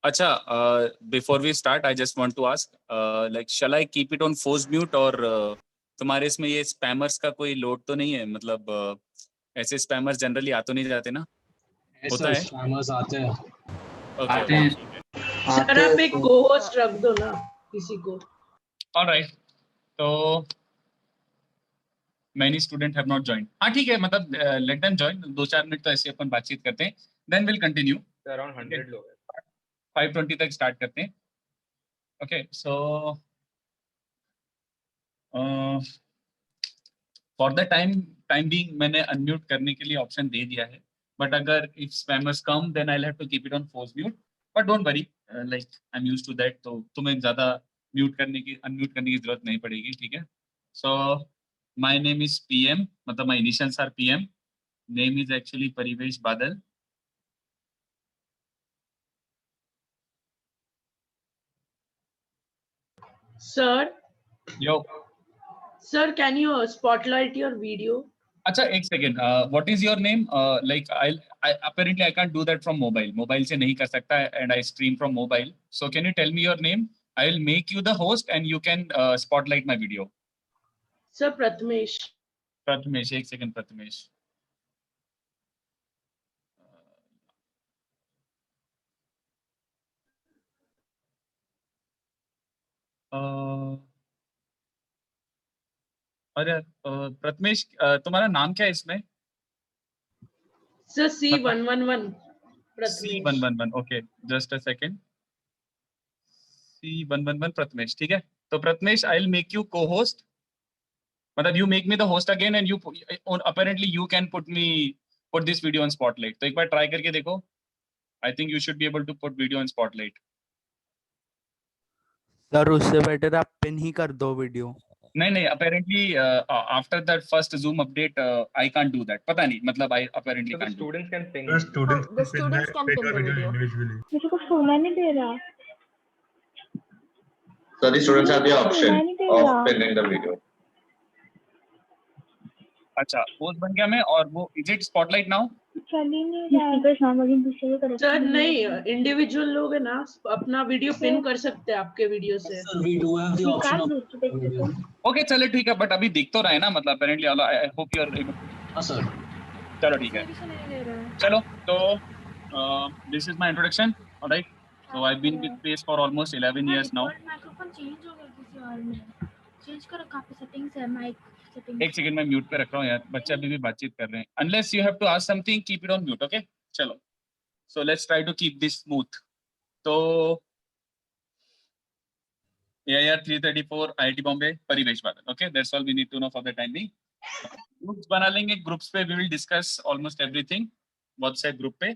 अच्छा, before we start, I just want to ask, like, shall I keep it on force mute और तुम्हारे इसमें ये spammers का कोई लोड तो नहीं है? मतलब ऐसे स्पैमर्स जनरली आ तो नहीं जाते ना? होता है? स्पैमर्स आते हैं। ओके आते हैं। ठीक है। सर आप एक को-होस्ट रख दो ना किसी को। ऑलराइट, तो many student have not joined. हाँ ठीक है, मतलब let them join, 2-4 मिनट तो ऐसे अपन बातचीत करते हैं, then we'll continue. अराउंड 100 लोग हैं, 5:20 तक स्टार्ट करते हैं. Okay, so for the time being मैंने अनम्यूट करने के लिए ऑप्शन दे दिया है, बट अगर if spammers come then I will have to keep it on force mute, but don't worry, like I am used to that, तो तुम्हें ज्यादा अनम्यूट करने की जरूरत नहीं पड़ेगी, ठीक है. So my name is PM, मतलब my initials are PM, name is actually Parivesh Badal. Sir yo, sir can you spotlight your video? अच्छा एक second, what is your name? Like I apparently I can't do that from mobile से नहीं कर सकता, and I stream from mobile. So can you tell me your name? I will make you the host and you can spotlight my video. Sir Prathamesh. Prathamesh, एक second Prathamesh. अरे प्रथमेश, तुम्हारा नाम क्या है इसमें? Sir C111 C111, okay, just a second. C111 Prathamesh, ठीक है. तो प्रथमेश, आई विल मेक यू को होस्ट, मतलब you make me the host again and you apparently you can put this video on spotlight. तो एक बार ट्राई करके देखो. I think you should be able to put video on spotlight. Sir उससे better आप pin ही कर दो video. नहीं, apparently after that first Zoom update I can't do that. पता नहीं, मतलब I apparently so the can't do. students can ping. The students can pin the video individually. मुझे को सोना नहीं दे रहा. So the students have the option of pinning the video. अच्छा, post बन गया मैं, और वो is it spotlight now? चल ही नहीं रहा. सर नहीं, इंडिविजुअल लोग है ना अपना वीडियो पिन कर सकते हैं आपके वीडियो से. We do have the option of okay चलो ठीक है, बट अभी दिख तो रहा है ना, मतलब apparently I hope you are able. हाँ सर. चलो ठीक है, चलो तो this is my introduction. Alright, so I've been with Pace for almost 11 years now. Microphone change हो गया किसी और में. चेंज करो, कहाँ पे सेटिंग्स है माइक सेटिंग्स. एक सेकंड मैं म्यूट पे रख रहा हूँ यार, बच्चे अभी भी बातचीत कर रहे हैं. Unless you have to ask something, keep it on mute. Okay चलो, so let's try to keep this smooth. तो AIR 334 IIT Bombay, Parivesh Badal. Okay, that's all we need to know for the time being. Groups बना लेंगे, groups पे we will discuss almost everything WhatsApp group पे.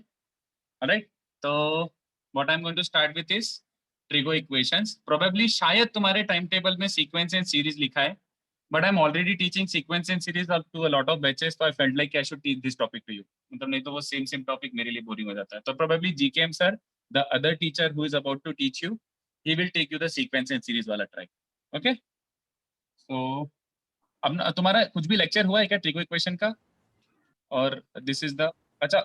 Alright, तो what I am going to start with is trigo equations. Probably शायद तुम्हारे time table में sequence and series लिखा है, but I'm already teaching sequence and series up to a lot of batches, so I felt like I should teach this topic to you. मतलब नहीं तो वो same topic मेरे लिए boring हो जाता है. तो probably GKM sir, the other teacher who is about to teach you, he will take you the sequence and series वाला track. Okay? So अब तुम्हारा कुछ भी lecture हुआ है क्या ट्रिगो इक्वेशन का? और this is the अच्छा.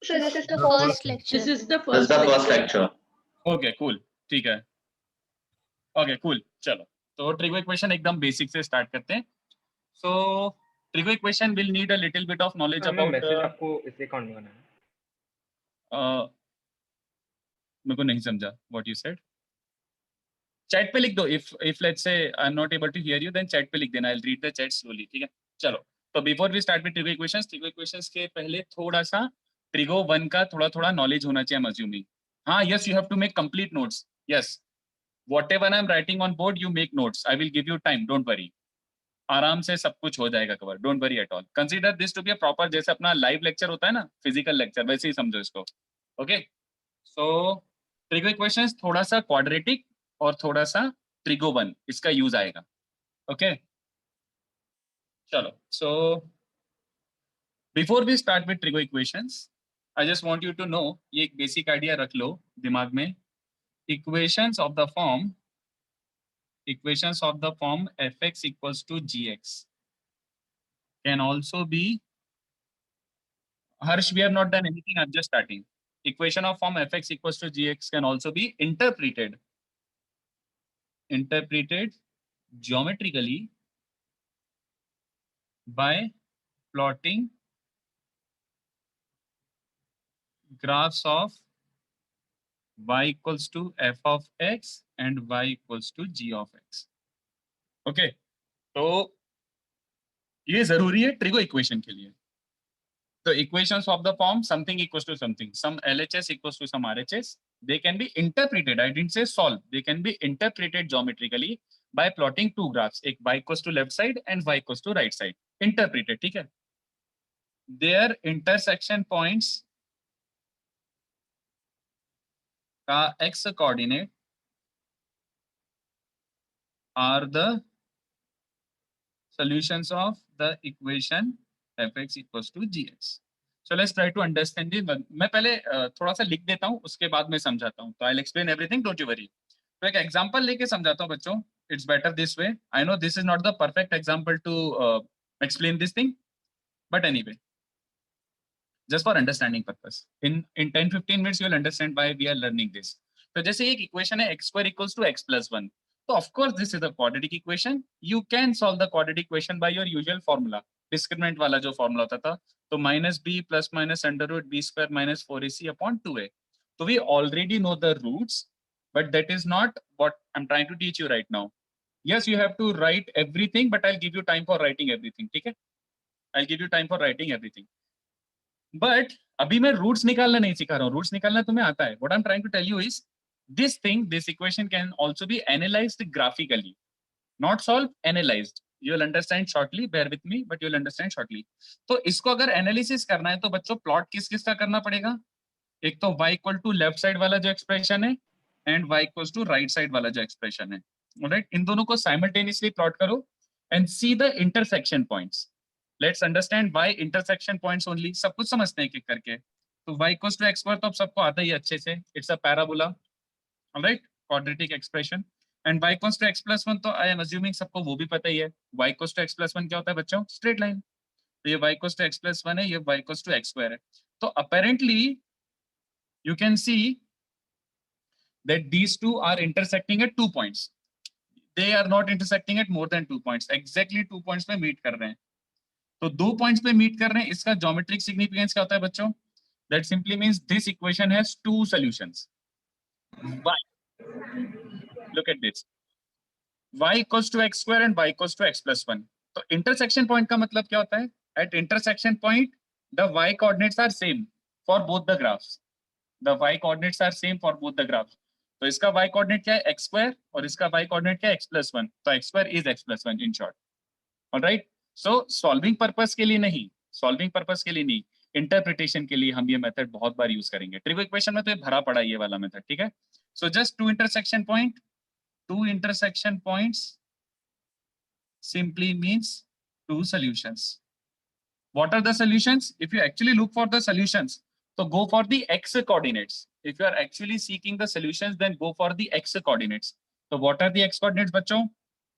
This is the first lecture. This is the This is first the first lecture. Okay, cool. ठीक है. Okay, cool. चलो. तो ट्रिगो इक्वेशन एकदम बेसिक से स्टार्ट करते हैं. So trigo equation will need a little bit of knowledge about. Message आपको इसलिए कौन बनाना है? मेरे को नहीं समझा व्हाट यू सेड. चैट पे लिख दो. If let's say I am not able to hear you, then chat पे लिख देना. I will read the chat slowly. ठीक है, चलो. तो before we start with trigo equations के पहले थोड़ा सा ट्रिगो 1 का थोड़ा नॉलेज होना चाहिए. I am assuming. हाँ, yes, you have to make complete notes. Yes, whatever I'm writing on board, you make notes. I will give you time, don't worry. आराम से सब कुछ हो जाएगा cover, don't worry at all. Consider this to be a proper, जैसे अपना live lecture होता है ना, फिजिकल लेक्चर, वैसे ही समझो इसको. ओके, सो ट्रिगो इक्वेशंस थोड़ा सा क्वाड्रेटिक और थोड़ा सा ट्रिगो 1 इसका यूज आएगा. ओके चलो. So before we start with trigo equations, I just want you to know, ये एक बेसिक आइडिया रख लो दिमाग में. Equations of the form fx equals to gx can also be, Harsh, we have not done anything, I'm just starting. equation of form fx equals to gx can also be interpreted geometrically by plotting graphs of y equals to f of x and y equals to g of x. Okay, तो ये जरूरी है trigo equation के लिए. So equations of the form something equals to something, some LHS equals to some RHS, they can be interpreted. I didn't say solve. They can be interpreted geometrically by plotting two graphs. एक y equals to left side and y equals to right side. Interpreted, ठीक है? Their intersection points का x coordinate are the solutions of the equation fx equals to gx. So let's try to understand this. मैं पहले थोड़ा सा लिख देता हूँ, उसके बाद मैं समझाता हूँ. तो I'll explain everything, don't you worry. तो एक एग्जांपल लेके समझाता हूँ बच्चों. It's better this way. I know this is not the perfect example to explain this thing, but anyway, just for understanding purpose. In 10-15 minutes you will understand why we are learning this. तो जैसे एक equation है x square equals to x plus 1. So of course this is a quadratic equation. You can solve the quadratic equation by your usual formula. Discriminant वाला जो formula होता था, तो minus b plus minus under root b square minus 4ac upon 2a. So we already know the roots, but that is not what I'm trying to teach you right now. Yes, you have to write everything, but I'll give you time for writing everything. ठीक है? I'll give you time for writing everything. But अभी मैं roots निकालना नहीं सिखा रहा हूँ. Roots निकालना तुम्हें आता है. What I'm trying to tell you is this thing, this equation can also be analyzed graphically, not solved, analyzed. You will understand shortly. Bear with me, but you will understand shortly. तो इसको अगर analysis करना है तो बच्चों plot किस किस का करना पड़ेगा? एक तो y equal to left side वाला जो एक्सप्रेशन है and y equal to right side वाला जो एक्सप्रेशन है. ऑलराइट, इन दोनों को साइमल्टेनियसली प्लॉट करो and see the intersection points. Let's understand why intersection points only. सब कुछ समझते हैं एक करके. तो y equal to x square तो अब सबको आता ही अच्छे से. It's a parabola. Alright, quadratic expression. And y equals to x plus 1 तो आई एम अज्यूमिंग सबको वो भी पता ही है. y equals to x plus 1 क्या होता है बच्चों? Straight line. तो ये y equals to x plus 1 है, ये y equals to x square है. तो apparently you can see that these two are intersecting at 2 points. They are not intersecting at more than 2 points. Exactly 2 points पे meet कर रहे हैं. तो 2 points पे मीट कर रहे हैं, इसका ज्योमेट्रिक सिग्निफिकेंस क्या होता है बच्चों? That simply means this equation has 2 solutions. Why? Look at this. Y equals to x square and y equals to x plus 1. तो intersection point का मतलब क्या होता है? At intersection point, the y coordinates are same for both the graphs. The y coordinates are same for both the graphs. तो इसका y coordinate क्या है? x square और इसका y coordinate क्या है? x plus 1. तो x square is x plus 1 in short. All right. So solving purpose के लिए नहीं, solving purpose के लिए नहीं, इंटरप्रिटेशन के लिए हम ये मेथड बहुत बार यूज करेंगे. ट्रिगो इक्वेशन में तो ये भरा पड़ा ये वाला मेथड. ठीक है? So just two intersection points simply means two solutions. What are the solutions? If you actually look for the solutions, so go for the x coordinates. If you are actually seeking the solutions, then go for the x coordinates. So what are the x coordinates बच्चों?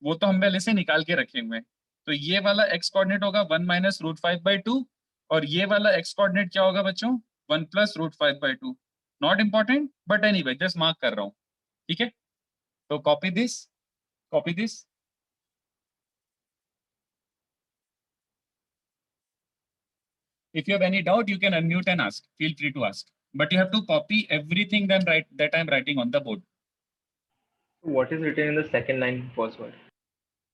वो तो हम पहले से निकाल के रखे हुए हैं. तो ये वाला x coordinate होगा 1 minus root 5 by 2 और ये वाला x coordinate क्या होगा बच्चों? 1 plus root 5 by 2. Not important, but anyway, just mark कर रहा हूँ. ठीक है? तो copy this. If you have any doubt, you can unmute and ask. Feel free to ask. But you have to copy everything then that I'm writing on the board. What is written in the second line first word?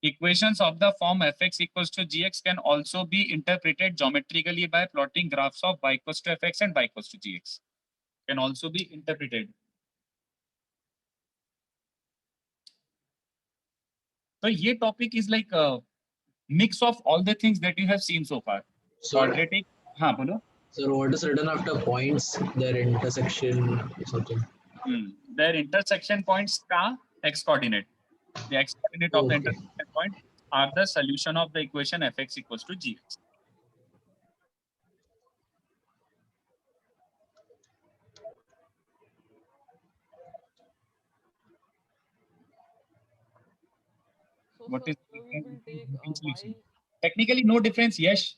Equations of the form fx equals to gx can also be interpreted geometrically by plotting graphs of y equals to fx and y equals to gx. Can also be interpreted. So ये topic is like a mix of all the things that you have seen so far. Quadratic. हाँ बोलो. Sir, what is written after points? Their intersection something. Their intersection points का x coordinate. The x coordinate of the intersection point are the solution of the equation fx equals to gx. What is technically no difference? Yes,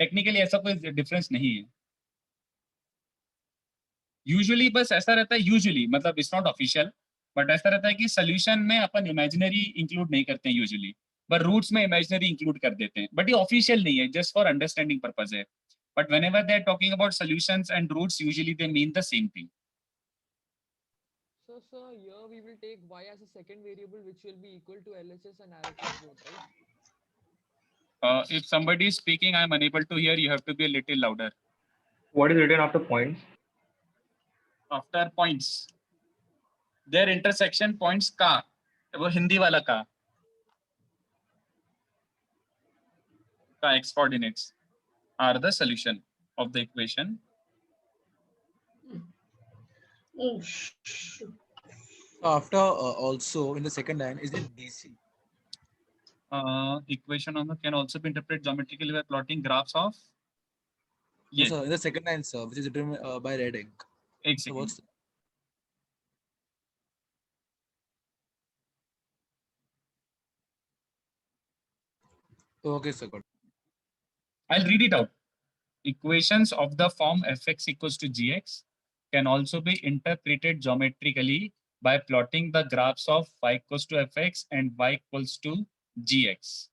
technically ऐसा कोई difference नहीं है. Usually बस ऐसा रहता है, usually मतलब इट्स नॉट ऑफिशियल, बट ऐसा रहता है कि सोल्यूशन में अपन इमेजिनरी इंक्लूड नहीं करते हैं यूजुअली, पर रूट्स में इमेजिनरी इंक्लूड कर देते हैं, बट ये ऑफिशियल नहीं है, जस्ट फॉर अंडरस्टैंडिंग पर्पज है. But whenever they are talking about solutions and roots, usually they mean the same thing. So, sir, here we will take y as a second variable, which will be equal to LHS and RHS both, right? If somebody is speaking, I am unable to hear. You have to be a little louder. What is written after points? After points, their intersection points का, वो हिंदी वाला का x coordinates are the solution of the equation. Oh, After also in the second line, is it DC? Equation on the can also be interpreted geometrically by plotting graphs of. Yes, sir, in the second line, sir, which is written by red ink. So what's okay, sir. Good. I'll read it out. Equations of the form fx equals to gx can also be interpreted geometrically by plotting the graphs of y equals to fx and y equals to gx.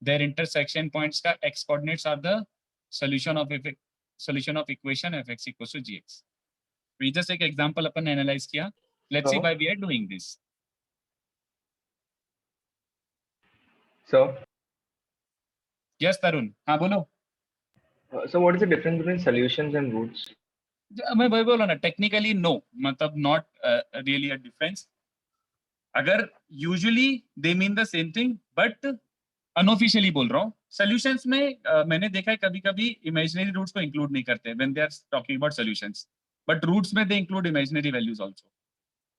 Their intersection points ka x coordinates are the solution of equation fx equals to gx. We just take example upon analyze किया. Let's see why we are doing this. So, Yes, Tarun. हाँ बोलो. so what is the difference between solutions and roots? मैं वही बोला ना, technically no, मतलब not really a difference. अगर usually they mean the same thing, but unofficially बोल रहा हूँ. सॉल्यूशंस में मैंने देखा है कभी कभी इमेजिनरी रूट्स को इंक्लूड नहीं करते when they are talking about solutions, but roots में they include imaginary values also,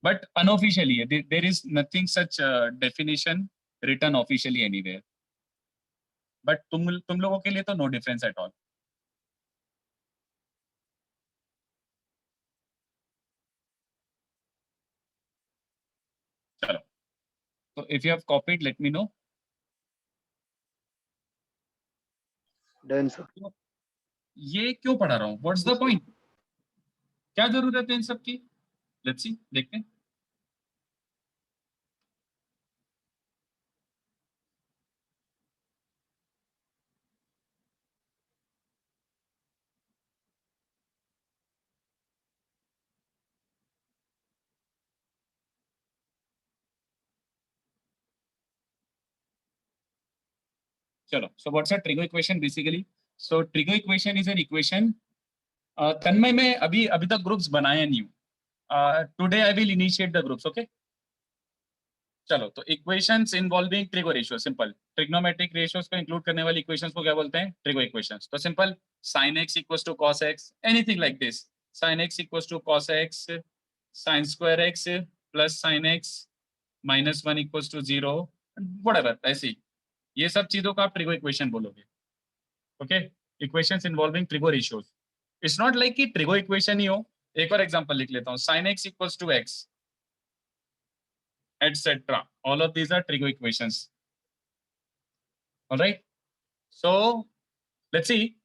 but unofficially there is nothing such definition written officially anywhere. But तुम लोगों के लिए तो नो डिफरेंस एट ऑल. चलो, so if you have copied, let me know. Done, sir. ये क्यों पढ़ा रहा हूँ? What's the point? क्या जरूरत है इन सब की? Let's see, देखते हैं. चलो, so what's a trigo equation basically? So trigo equation is an equation. तन्मय में अभी तक ग्रुप्स बनाया नहीं हूँ. Today I will initiate the groups, okay? चलो, तो equations involving trigo ratio, simple trigonometric ratios को इंक्लूड करने वाली इक्वेशंस को क्या बोलते हैं? Trigo equations. तो simple sin x equals to cos x, anything like this. sin x equals to cos x, sin square x plus sin x minus 1 equals to 0, whatever, ऐसी ये सब चीजों का आप ट्रिगो इक्वेशन बोलोगे. Okay, equations involving trigo ratios. It's not like कि trigo equation ही हो. एक और एग्जांपल लिख लेता हूँ. sin x equals to x, etc. All of these are trigo equations. All right. So let's see.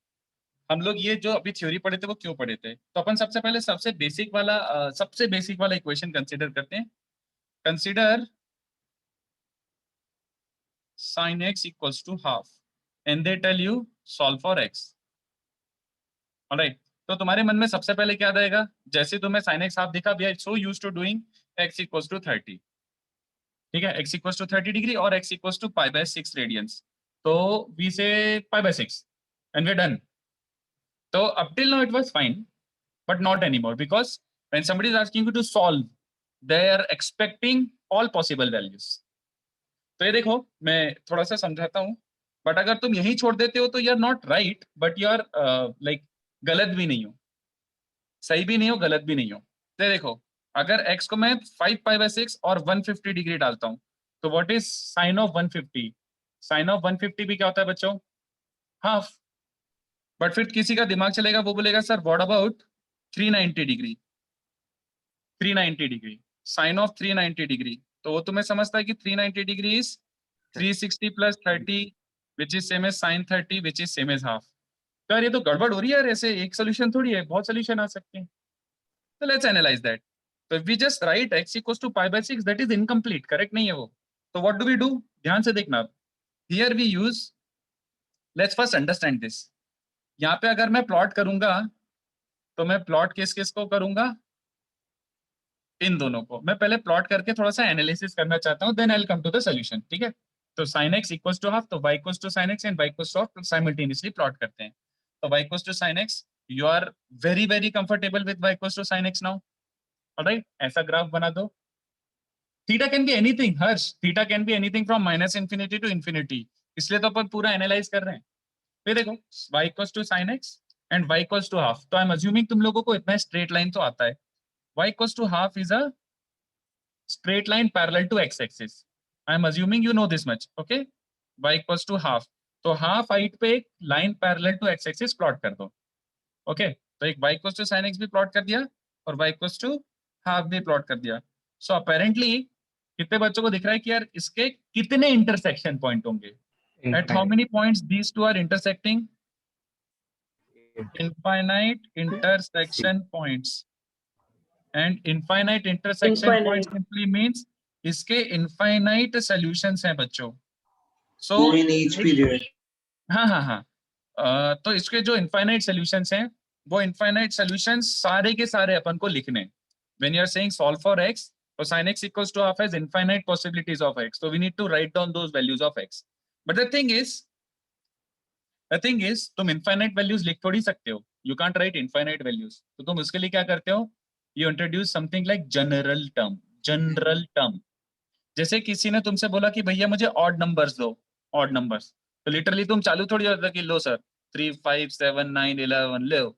हम लोग ये जो अभी थ्योरी पढ़े थे वो क्यों पढ़े थे? तो अपन सबसे पहले सबसे बेसिक वाला इक्वेशन कंसीडर करते हैं. Consider sin x equals to half and they tell you solve for x. All right. तो तुम्हारे मन में सबसे पहले क्या आएगा? जैसे तुम्हें sin x half दिखा, we are so used to doing x equals to 30. ठीक है, x equals to 30 डिग्री और x equals to pi by 6 radians. तो we say pi by 6 and we're done. So up till now it was fine, but not anymore, because when somebody is asking you to solve, they are expecting all possible values. तो ये देखो, मैं थोड़ा सा समझाता हूँ, but अगर तुम यही छोड़ देते हो तो you are not right, but you are like गलत भी नहीं हो, सही भी नहीं हो, गलत भी नहीं हो. तो देखो, अगर x को मैं 5 pi by 6 और 150 डिग्री डालता हूँ, तो what is sine of 150? Sine of 150 भी क्या होता है बच्चों? हाफ. बट फिर किसी का दिमाग चलेगा, वो बोलेगा sir what about 390 degree? 390 degree, sine of 390 degree, तो वो तुम्हें समझता है कि 390 degree is 360 plus 30 which is same as sine 30 which is same as half. तो यार ये तो गड़बड़ हो रही है यार, ऐसे एक सोल्यूशन थोड़ी है, बहुत सोल्यूशन आ सकते हैं. तो लेट्स एनालाइज दैट. तो if we just write x equals to pi by 6, that is incomplete, correct नहीं है वो. तो व्हाट डू वी डू, ध्यान से देखना. Here we use, let's first understand this. यहाँ पे अगर मैं प्लॉट करूंगा तो मैं प्लॉट किस किस को करूंगा, इन दोनों को. मैं पहले प्लॉट करके थोड़ा सा एनालिसिस करना चाहता हूँ, then I will come to the solution. ठीक है, तो sin x equals to half, तो y equals to sin x and y equals to half, तो साइमल्टेनियसली प्लॉट करते हैं. तो y equals to sin x, you are very comfortable with y equals to sin x now. Alright, ऐसा graph बना दो. Theta can be anything Harsh, theta can be anything from minus infinity to infinity, इसलिए तो अपन पूरा analyse कर रहे हैं. फिर देखो y equals to sin x and y equals to half. तो आई एम अज्यूमिंग तुम लोगों को इतना स्ट्रेट लाइन तो आता है. y equals to half is a straight line parallel to x-axis. I am assuming you know this much, okay? y equals to half. तो half height पे एक line parallel to x-axis plot कर दो. Okay, तो एक y equals to sin x भी plot कर दिया और y equals to हाफ भी प्लॉट कर दिया. सो अपेरेंटली कितने बच्चों को दिख रहा है कि यार इसके कितने इंटरसेक्शन पॉइंट होंगे? At how many points these two are intersecting? Infinite intersection points. And infinite intersection point simply means इसके infinite solutions हैं बच्चों. So in each period. हाँ. तो इसके जो infinite solutions हैं, वो infinite solutions सारे के सारे अपन को लिखने. When you are saying solve for x, so sin x equals to half has infinite possibilities of x. So we need to write down those values of x. But the thing is, तुम infinite values लिख थोड़ी सकते हो. You can't write infinite values. तो तुम उसके लिए क्या करते हो? You introduce something like general term. जैसे किसी ने तुमसे बोला कि भैया मुझे odd numbers दो, odd numbers. तो लिटरली तुम चालू थोड़ी होता कि लो सर 3, 5, 7, 9, 11 लो,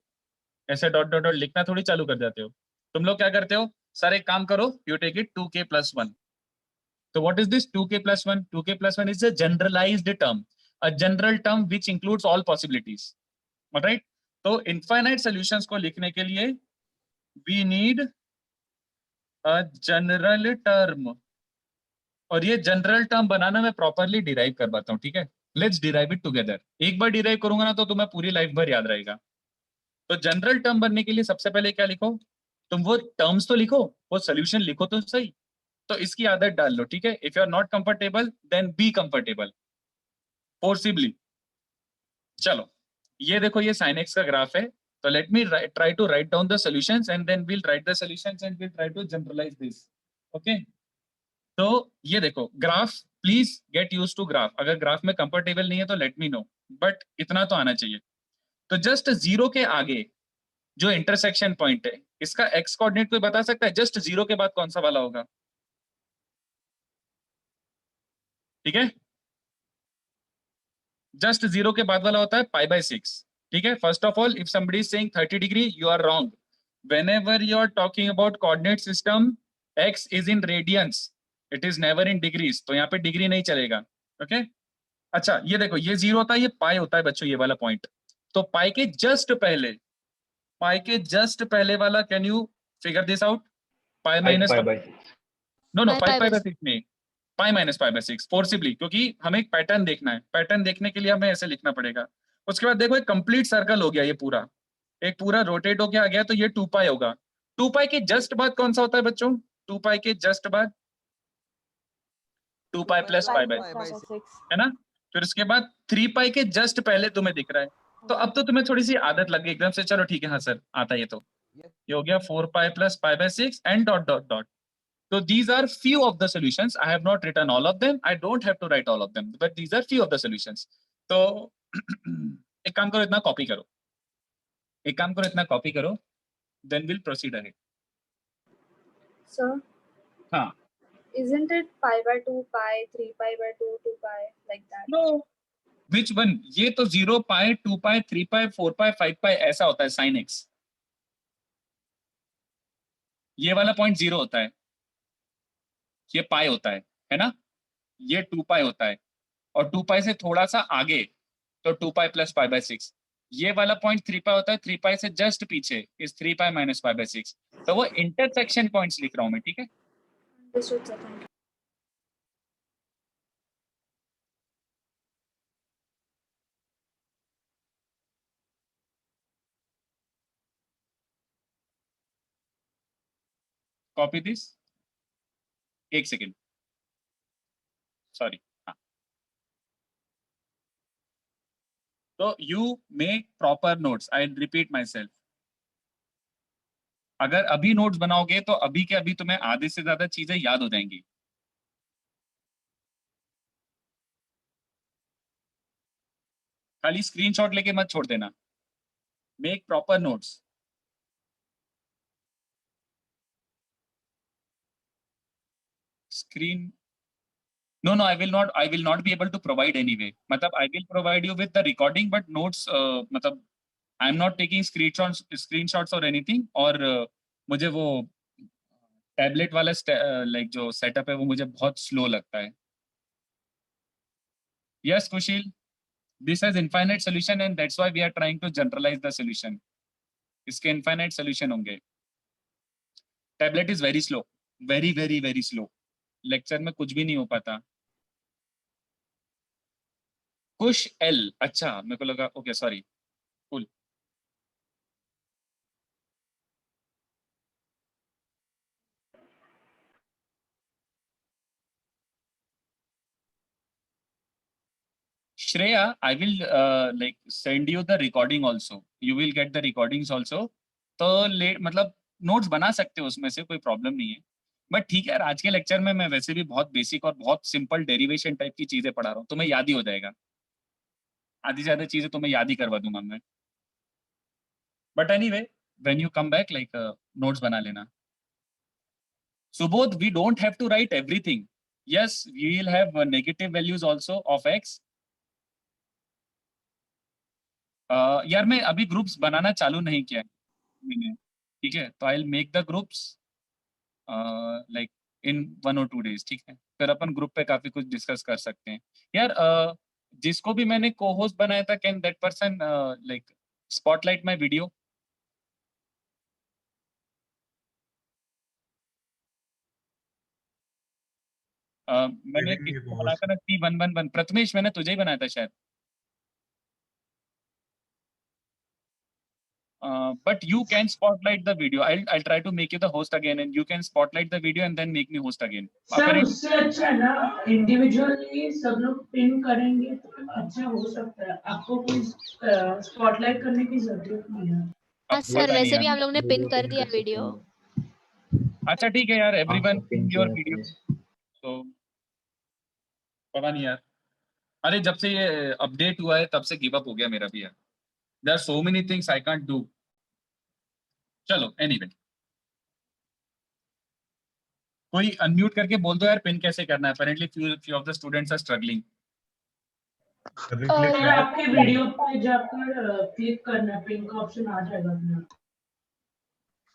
ऐसे डॉट डॉट डॉट लिखना थोड़ी चालू कर जाते हो. तुम लोग क्या करते हो? सर एक काम करो, you take it 2k plus 1. So what is this 2k plus 1? 2k plus 1 is a generalized term, a general term which includes all possibilities. All right? तो infinite solutions को लिखने के लिए we need a general term. और ये general term बनाना मैं properly derive करवाता हूँ. ठीक है, लेट्स डिराइव इट टुगेदर. एक बार डिराइव करूंगा ना तो तुम्हें पूरी लाइफ भर याद रहेगा. तो जनरल टर्म बनने के लिए सबसे पहले क्या लिखो? तुम वो टर्म्स तो लिखो, वो सोल्यूशन लिखो तो सही. तो इसकी आदत डाल लो. ठीक है, if you are not comfortable then be comfortable forcibly. चलो ये देखो, ये sin x का ग्राफ है. तो let me try to write down the solutions and then we'll write the solutions and we'll try to generalise this. Okay, तो ये देखो graph, please get use to graph. अगर ग्राफ में comfortable नहीं है तो लेट मी नो, बट इतना तो आना चाहिए. तो जस्ट 0 के आगे जो इंटरसेक्शन पॉइंट है, इसका x कोऑर्डिनेट कोई बता सकता है? जस्ट 0 के बाद कौन सा वाला होगा? ठीक है, जस्ट 0 के बाद वाला होता है पाई बाय 6. ठीक है, first of all if somebody is saying 30 degree, you are wrong. Whenever you are talking about coordinate system, x is in radians, it is never in degrees. तो यहाँ पे डिग्री नहीं चलेगा. ओके, अच्छा ये देखो, ये 0 होता है, ये पाई होता है बच्चों, ये वाला पॉइंट. तो पाई के जस्ट पहले वाला, can you figure this out? Pi minus no pi by 6 नहीं, pi minus pi by 6 forcibly, क्योंकि हमें एक पैटर्न देखना है. पैटर्न देखने के लिए हमें ऐसे लिखना पड़ेगा. उसके बाद देखो एक कंप्लीट सर्कल हो गया, ये पूरा एक पूरा रोटेट हो गया, तो ये 2 पाई होगा. 2 पाई के जस्ट बाद कौन सा होता है बच्चों? 2 पाई के जस्ट बाद 2 पाई प्लस पाई बाय 6 है ना. फिर उसके बाद 3 पाई के जस्ट पहले तुम्हें दिख रहा है. तो अब तो तुम्हें थोड़ी सी आदत लग गई एकदम से. चलो ठीक है, हाँ सर आता है ये. तो ये हो गया 4 पाई plus pi by 6 and dot dot dot. So these are few of the solutions. I have not written all of them. I don't have to write all of them, but these are few of the solutions. तो एक काम करो, इतना copy करो, then we'll proceed ahead. Sir, हाँ. isn't it pi by 2 pi, 3 pi by 2, 2 pi, like that? No. Which one? ये तो 0 pi, 2 pi, 3 pi, 4 pi, 5 pi ऐसा होता है sin x. ये वाला पॉइंट 0 होता है, ये पाई होता है ना. ये 2 पाई होता है, और 2 पाई से थोड़ा सा आगे तो 2 पाई प्लस पाई बाय 6. ये वाला पॉइंट 3 पाई होता है, 3 पाई से जस्ट पीछे इस 3 पाई माइनस पाई बाय 6. तो वो इंटरसेक्शन पॉइंट्स लिख रहा हूं मैं. ठीक है, Understood, sir. Thank you. Copy this, एक सेकेंड, सॉरी. हाँ, तो you make proper notes. I repeat my self. अगर अभी नोट्स बनाओगे तो अभी के अभी तुम्हें आधे से ज्यादा चीजें याद हो जाएंगी. खाली स्क्रीनशॉट लेके मत छोड़ देना. Make proper notes. Screen, no, I will not be able to provide anyway. मतलब I will provide you with the recording, but notes मतलब I am not taking screenshots or anything. और मुझे वो टैबलेट वाला लाइक जो setup है वो मुझे बहुत स्लो लगता है. Yes, Kushil, this has infinite solution and that's why we are trying to generalize the solution. इसके infinite solution होंगे. Tablet is very slow, very very very slow. Lecture में कुछ भी नहीं हो पाता. कुश एल, अच्छा मेरे को लगा, okay sorry. Cool. Shreya, I will like send you the recording also. You will get the recordings also. तो मतलब नोट्स बना सकते हो उसमें से, कोई प्रॉब्लम नहीं है. बट ठीक है यार, आज के लेक्चर में मैं वैसे भी बहुत बेसिक और बहुत सिंपल डेरिवेशन टाइप की चीजें पढ़ा रहा हूँ, तुम्हें याद ही हो जाएगा. आधी ज्यादा चीजें तुम्हें याद ही करवा दूंगा मैं. But anyway, when you come back like notes बना लेना. Subodh, we don't have to write everything. Yes, we will have negative values also of x. यार मैं अभी ग्रुप्स बनाना चालू नहीं किया है मैंने, ठीक है. तो आई will make the groups like in 1 or 2 days, ठीक है. फिर अपन ग्रुप पे काफी कुछ डिस्कस कर सकते हैं. यार जिसको भी मैंने को होस्ट बनाया था, can that person like spotlight my video? मैंने बनाया था ना T111. प्रथमेश, मैंने तुझे ही बनाया था शायद. But you can spotlight the video. I'll try to make you the host again, and you can spotlight the video and then make me host again. Sir उससे अच्छा ना इंडिविजुअली सब लोग पिन करेंगे तो अच्छा हो सकता है. आपको कोई स्पॉटलाइट करने की जरूरत नहीं है. हाँ सर, वैसे भी हम लोग ने पिन कर दिया वीडियो. अच्छा ठीक है यार, एवरीवन पिन योर वीडियो. तो पता नहीं यार, अरे जब से ये अपडेट हुआ है तब से गिव अप हो गया मेरा भी यार. There are so many things I can't do. चलो anyway, कोई अनम्यूट करके बोल दो यार पिन कैसे करना है. Apparently few of the students are struggling. Sir आपके वीडियो पे जाकर क्लिक करना, पिन का ऑप्शन आ जाएगा अपना.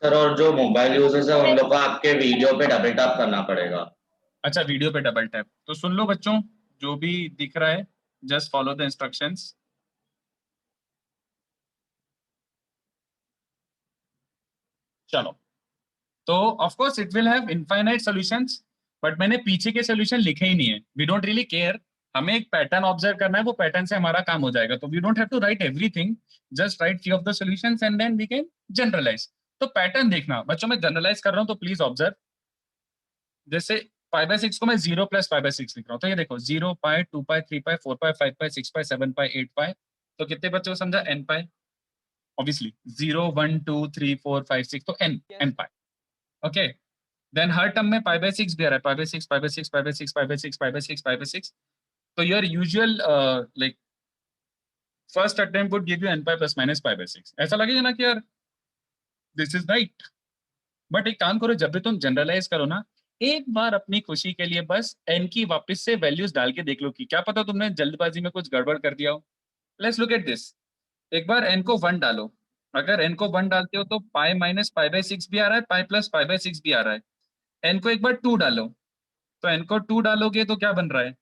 सर और जो मोबाइल यूजर्स है उन लोग को आपके वीडियो पे डबल टैप करना पड़ेगा. अच्छा, वीडियो पे डबल टैप. तो सुन लो बच्चों, जो भी दिख रहा है जस्ट फॉलो द इंस्ट्रक्शंस. चलो, तो of course it will have infinite solutions, but मैंने पीछे के सॉल्यूशन लिखे ही नहीं है. We don't really care. हमें एक पैटर्न ऑब्जर्व करना है, वो पैटर्न से हमारा काम हो जाएगा. तो we don't have to write everything, just write few of the solutions and then we can generalise. तो पैटर्न देखना बच्चों, मैं जनरलाइज कर रहा हूं तो प्लीज ऑब्जर्व. जैसे π/6 को मैं 0 + π/6 लिख रहा हूं, तो ये देखो 0 π 2 π 3 π 4 π 5 π 6 π 7 π 8 π. तो कितने बच्चों को समझा? n π. ऑब्वियसली 0 1 2 3 4 5 6, तो n π. ओके, देन हर टर्म में π/6 भी आ रहा है. π/6 π/6 π/6 π/6 π/6 π/6. तो your usual like first attempt would give you n π ± π/6. ऐसा लगेगा ना कि यार दिस इज राइट. बट एक काम करो, जब भी तुम जनरलाइज करो ना, एक बार अपनी खुशी के लिए बस n की वापस से वैल्यूज डाल के देख लो कि क्या पता तुमने जल्दबाजी में कुछ गड़बड़ कर दिया हो. Let's look at this. एक बार n को 1 डालो. अगर n को 1 डालते हो तो π - π/6 भी आ रहा है, π + π/6 भी आ रहा है. n को एक बार 2 डालो, तो n को 2 डालोगे तो क्या बन रहा है?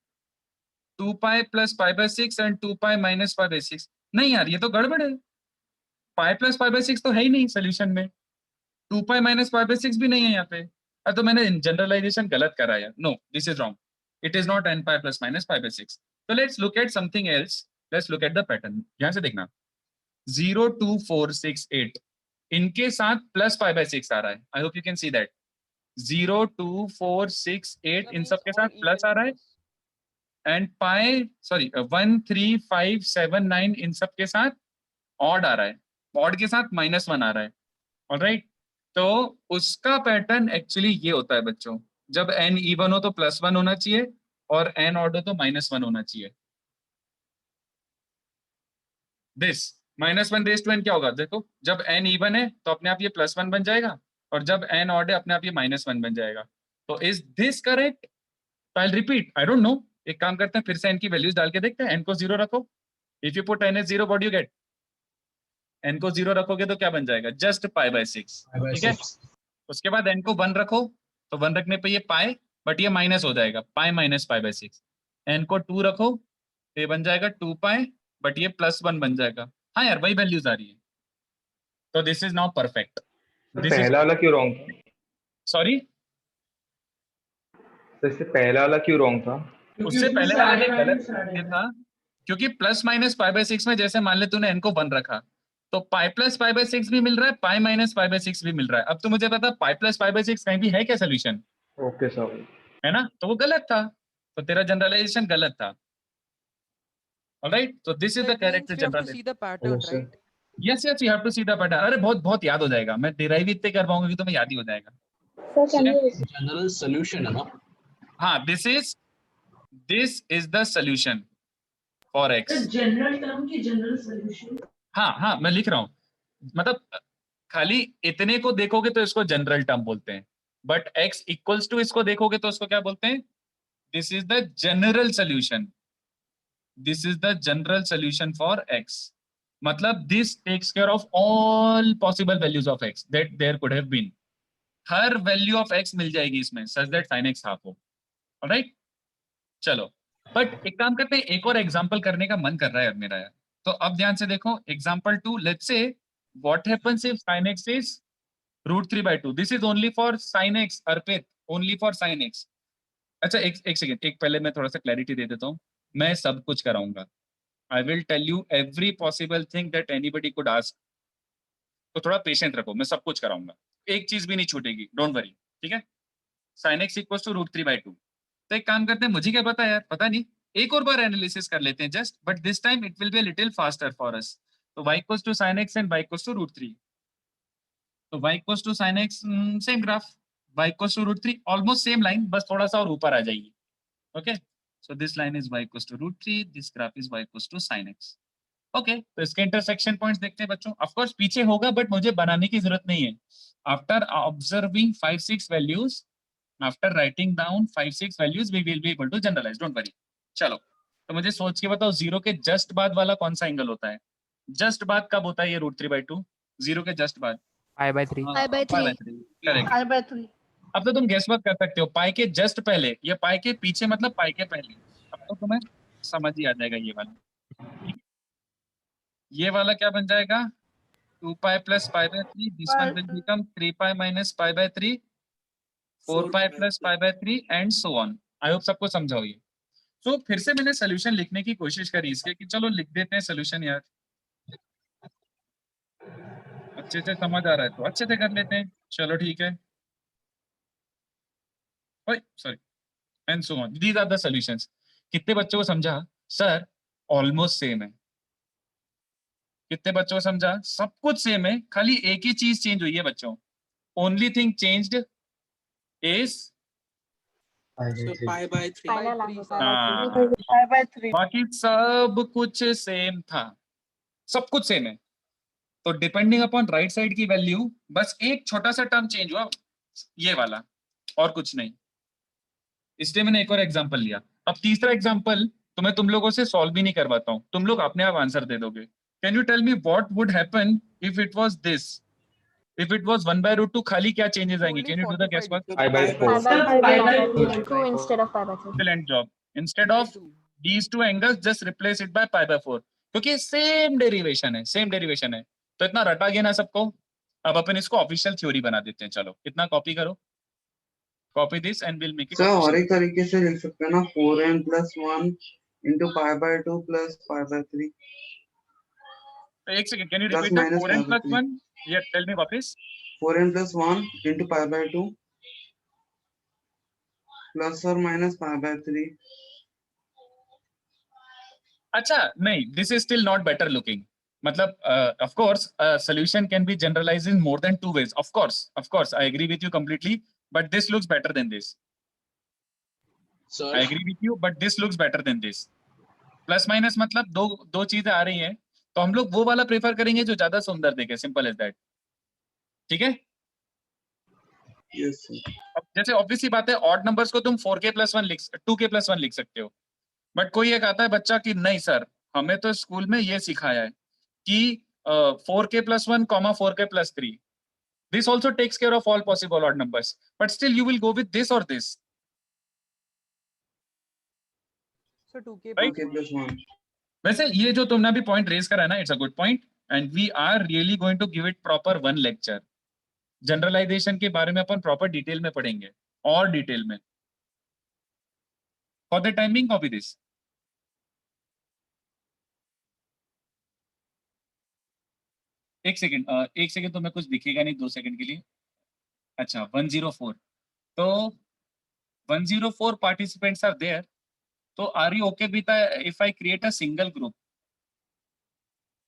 2π + π/6 एंड 2π - π/6. नहीं यार, ये तो गड़बड़ है. π + π/6 तो है ही नहीं सोल्यूशन में. 2π - π/6 भी नहीं है यहाँ पे. तो मैंने जनरलाइजेशन गलत करा है. No, this is wrong. It is not n π ± π/6. तो let's look at something else. Let's look at the pattern. यहाँ से देखना, 0 2 4 6 8 इनके साथ +π/6 आ रहा है. I hope you can see that. 0 2 4 6 8 इन सब के साथ all प्लस आ रहा है, एंड पाई 1 3 5 7 9 इन सब के साथ ऑड आ रहा है, ऑड के साथ -1 आ रहा है। ऑलराइट, तो उसका पैटर्न एक्चुअली ये होता है बच्चों, जब n इवन हो तो +1 होना चाहिए और n ऑड हो तो -1 होना चाहिए। दिस -1 रेज टू n क्या होगा, देखो जब n इवन है तो अपने आप ये +1 बन जाएगा, और जब n ऑड है अपने आप ये -1 बन जाएगा। तो इज दिस करेक्ट? तो I repeat, I don't know, एक काम करते हैं फिर से n की वैल्यूज डाल के देखते हैं। n को 0 रखो, if you put n as 0 what you get, n को 0 रखोगे तो क्या बन जाएगा, जस्ट π/6, ठीक है। उसके बाद n को 1 रखो, तो 1 रखने पे ये पाई, बट ये माइनस हो जाएगा, पाई माइनस π/6। n को 2 रखो तो ये बन जाएगा 2 पाई, बट ये +1 बन जाएगा। हाँ यार, वही वैल्यूज आ रही है, तो दिस इज नाउ परफेक्ट। पहला वाला क्यों रॉन्ग था? सॉरी, तो इससे पहला वाला क्यों रॉन्ग था? उससे पहले वाला ये गलत ये था, क्योंकि +-π/6 में जैसे मान ले तूने n को 1 रखा, तो पाई प्लस π/6 भी मिल रहा है, पाई माइनस π/6 भी मिल रहा है। अब तो मुझे पता पाई प्लस π/6 कहीं भी है क्या सोल्यूशन, ओके सर। है ना, तो वो गलत था, तो तेरा जनरलाइजेशन गलत था। ऑलराइट, तो this is the correct generalisation. see the pattern, right? Yes yes, you have to see the pattern. अरे बहुत बहुत याद हो जाएगा, मैं डिराइव इतने कर पाऊंगा कि तुम्हें याद ही हो जाएगा। जनरल सोल्यूशन है ना? हाँ, this is the solution for x। General term की जनरल सॉल्यूशन। हाँ, मैं लिख रहा हूँ, मतलब खाली इतने को देखोगे तो इसको जनरल टर्म बोलते हैं, बट x इक्वल्स टू इसको देखोगे तो उसको क्या बोलते हैं, this is the general solution, this is the general solution for x। मतलब this takes care of all possible values of x that there could have been. हर वैल्यू ऑफ x मिल जाएगी इसमें, such that sin x half हो। Alright, चलो, but एक काम करते हैं, एक और एग्जांपल करने का मन कर रहा है अब मेरा यार। तो अब ध्यान से देखो, example 2, let's say what happens if sin x is √3/2। This is only for sin x, Arpit, only for sin x। अच्छा, एक सेकंड, एक पहले मैं थोड़ा सा क्लैरिटी दे देता हूँ। मैं सब कुछ कराऊंगा, I will tell you every possible thing that anybody could ask, तो थोड़ा पेशेंट रखो, मैं सब कुछ कराऊंगा, एक चीज भी नहीं छूटेगी, डोंट वरी, ठीक है। sin x equals to √3/2। तो एक काम करते हैं, मुझे क्या पता यार, पता नहीं, एक और बार एनालिसिस कर लेते हैं just, but this time it will be a little faster for us. तो y equals to sin x and y equals to √3। तो y equals to sin x, same graph, y equals to √3, almost same line, बस थोड़ा सा और ऊपर आ जाएगी। Okay, so this line is y equals to √3, this graph is y equals to sin x। Okay, तो इसके इंटरसेक्शन पॉइंट्स देखते हैं बच्चों। ऑफ कोर्स पीछे होगा, बट मुझे बनाने की जरूरत नहीं है। After observing 5-6 values, after writing down 5-6 values, we will be able to generalise, don't worry. चलो, तो मुझे सोच के बताओ, 0 के जस्ट बाद वाला कौन सा एंगल होता है? जस्ट बाद कब होता है ये √3/2? 0 के जस्ट बाद π/3। π/3। करेक्ट। अब तो तुम गेस वर्क कर सकते हो, पाई के जस्ट पहले या पाई के पीछे, मतलब पाई के पहले। अब तो तुम्हें समझ ही आ जाएगा ये वाला। ये वाला क्या बन जाएगा, 2π + π/3, this one will become 3π - π/3, 4π + π/3 and so on. I hope सबको समझा हो ये। तो फिर से मैंने सोल्यूशन लिखने की कोशिश करी इसके, कि चलो लिख देते हैं सोल्यूशन यार, अच्छे से समझ आ रहा है तो अच्छे से कर लेते हैं, चलो ठीक है। Sorry, and so on, these are the solutions. कितने बच्चों को समझा सर? ऑलमोस्ट सेम है। कितने बच्चों को समझा? सब कुछ सेम है, खाली एक ही चीज चेंज हुई है बच्चों। ओनली थिंग चेंज्ड इज बाकी सब कुछ सेम था, सब कुछ सेम है। तो डिपेंडिंग अपॉन राइट साइड की वैल्यू, बस एक छोटा सा टर्म चेंज हुआ, ये वाला, और कुछ नहीं। इसलिए मैंने एक और एग्जांपल लिया। अब तीसरा एग्जांपल तो मैं तुम लोगों से सॉल्व भी नहीं करवाता हूं, तुम लोग अपने आप आंसर दे दोगे। Can you tell me what would happen if it was this, if it was 1/√2, खाली क्या चेंजेस आएंगे? Can you do the guess work? π/2 instead of π/3। Excellent job. Instead of these two angles just replace it by π/4, क्योंकि same derivation है, same derivation है। तो इतना रटा गया ना सबको। अब अपन इसको ऑफिशियल थ्योरी बना देते हैं, चलो इतना कॉपी करो, copy this and will make it. Sir और एक तरीके से लिख सकते हैं ना, 4n + 1 * π/2 + π/3। एक second, can you repeat that? 4n + 1, या टेल मी वापस। 4n + 1 * π/2 plus or minus pi by 3. अच्छा नहीं, this is still not better looking. मतलब of course solution can be generalized in more than two ways. Of course I agree with you completely, but this looks better than this. Sir, I agree with you, but this looks better than this. Plus minus मतलब दो चीजें आ रही हैं, तो हम लोग वो वाला प्रेफर करेंगे जो ज्यादा सुंदर दिखे. Simple as that. ठीक है. Yes, sir. अब जैसे ऑब्वियसली बात है, ऑड नंबर्स को तुम 2k+1 लिख सकते हो, बट कोई एक आता है बच्चा कि नहीं सर, हमें तो स्कूल में ये सिखाया है कि 4k+1, 4k+3. This also takes care of all possible odd numbers, but still you will go with this or this. So 2k Right? Okay, plus 1. वैसे ये जो तुमने अभी पॉइंट रेज करा है ना, it's a good point, and we are really going to give it proper one lecture. Generalisation के बारे में अपन प्रॉपर डिटेल में पढ़ेंगे, और डिटेल में. For the timing copy this. एक सेकेंड तो मैं कुछ दिखेगा नहीं 2 सेकेंड के लिए. अच्छा 104, तो 104 पार्टिसिपेंट्स आर देयर. तो are you okay with if I create a single group,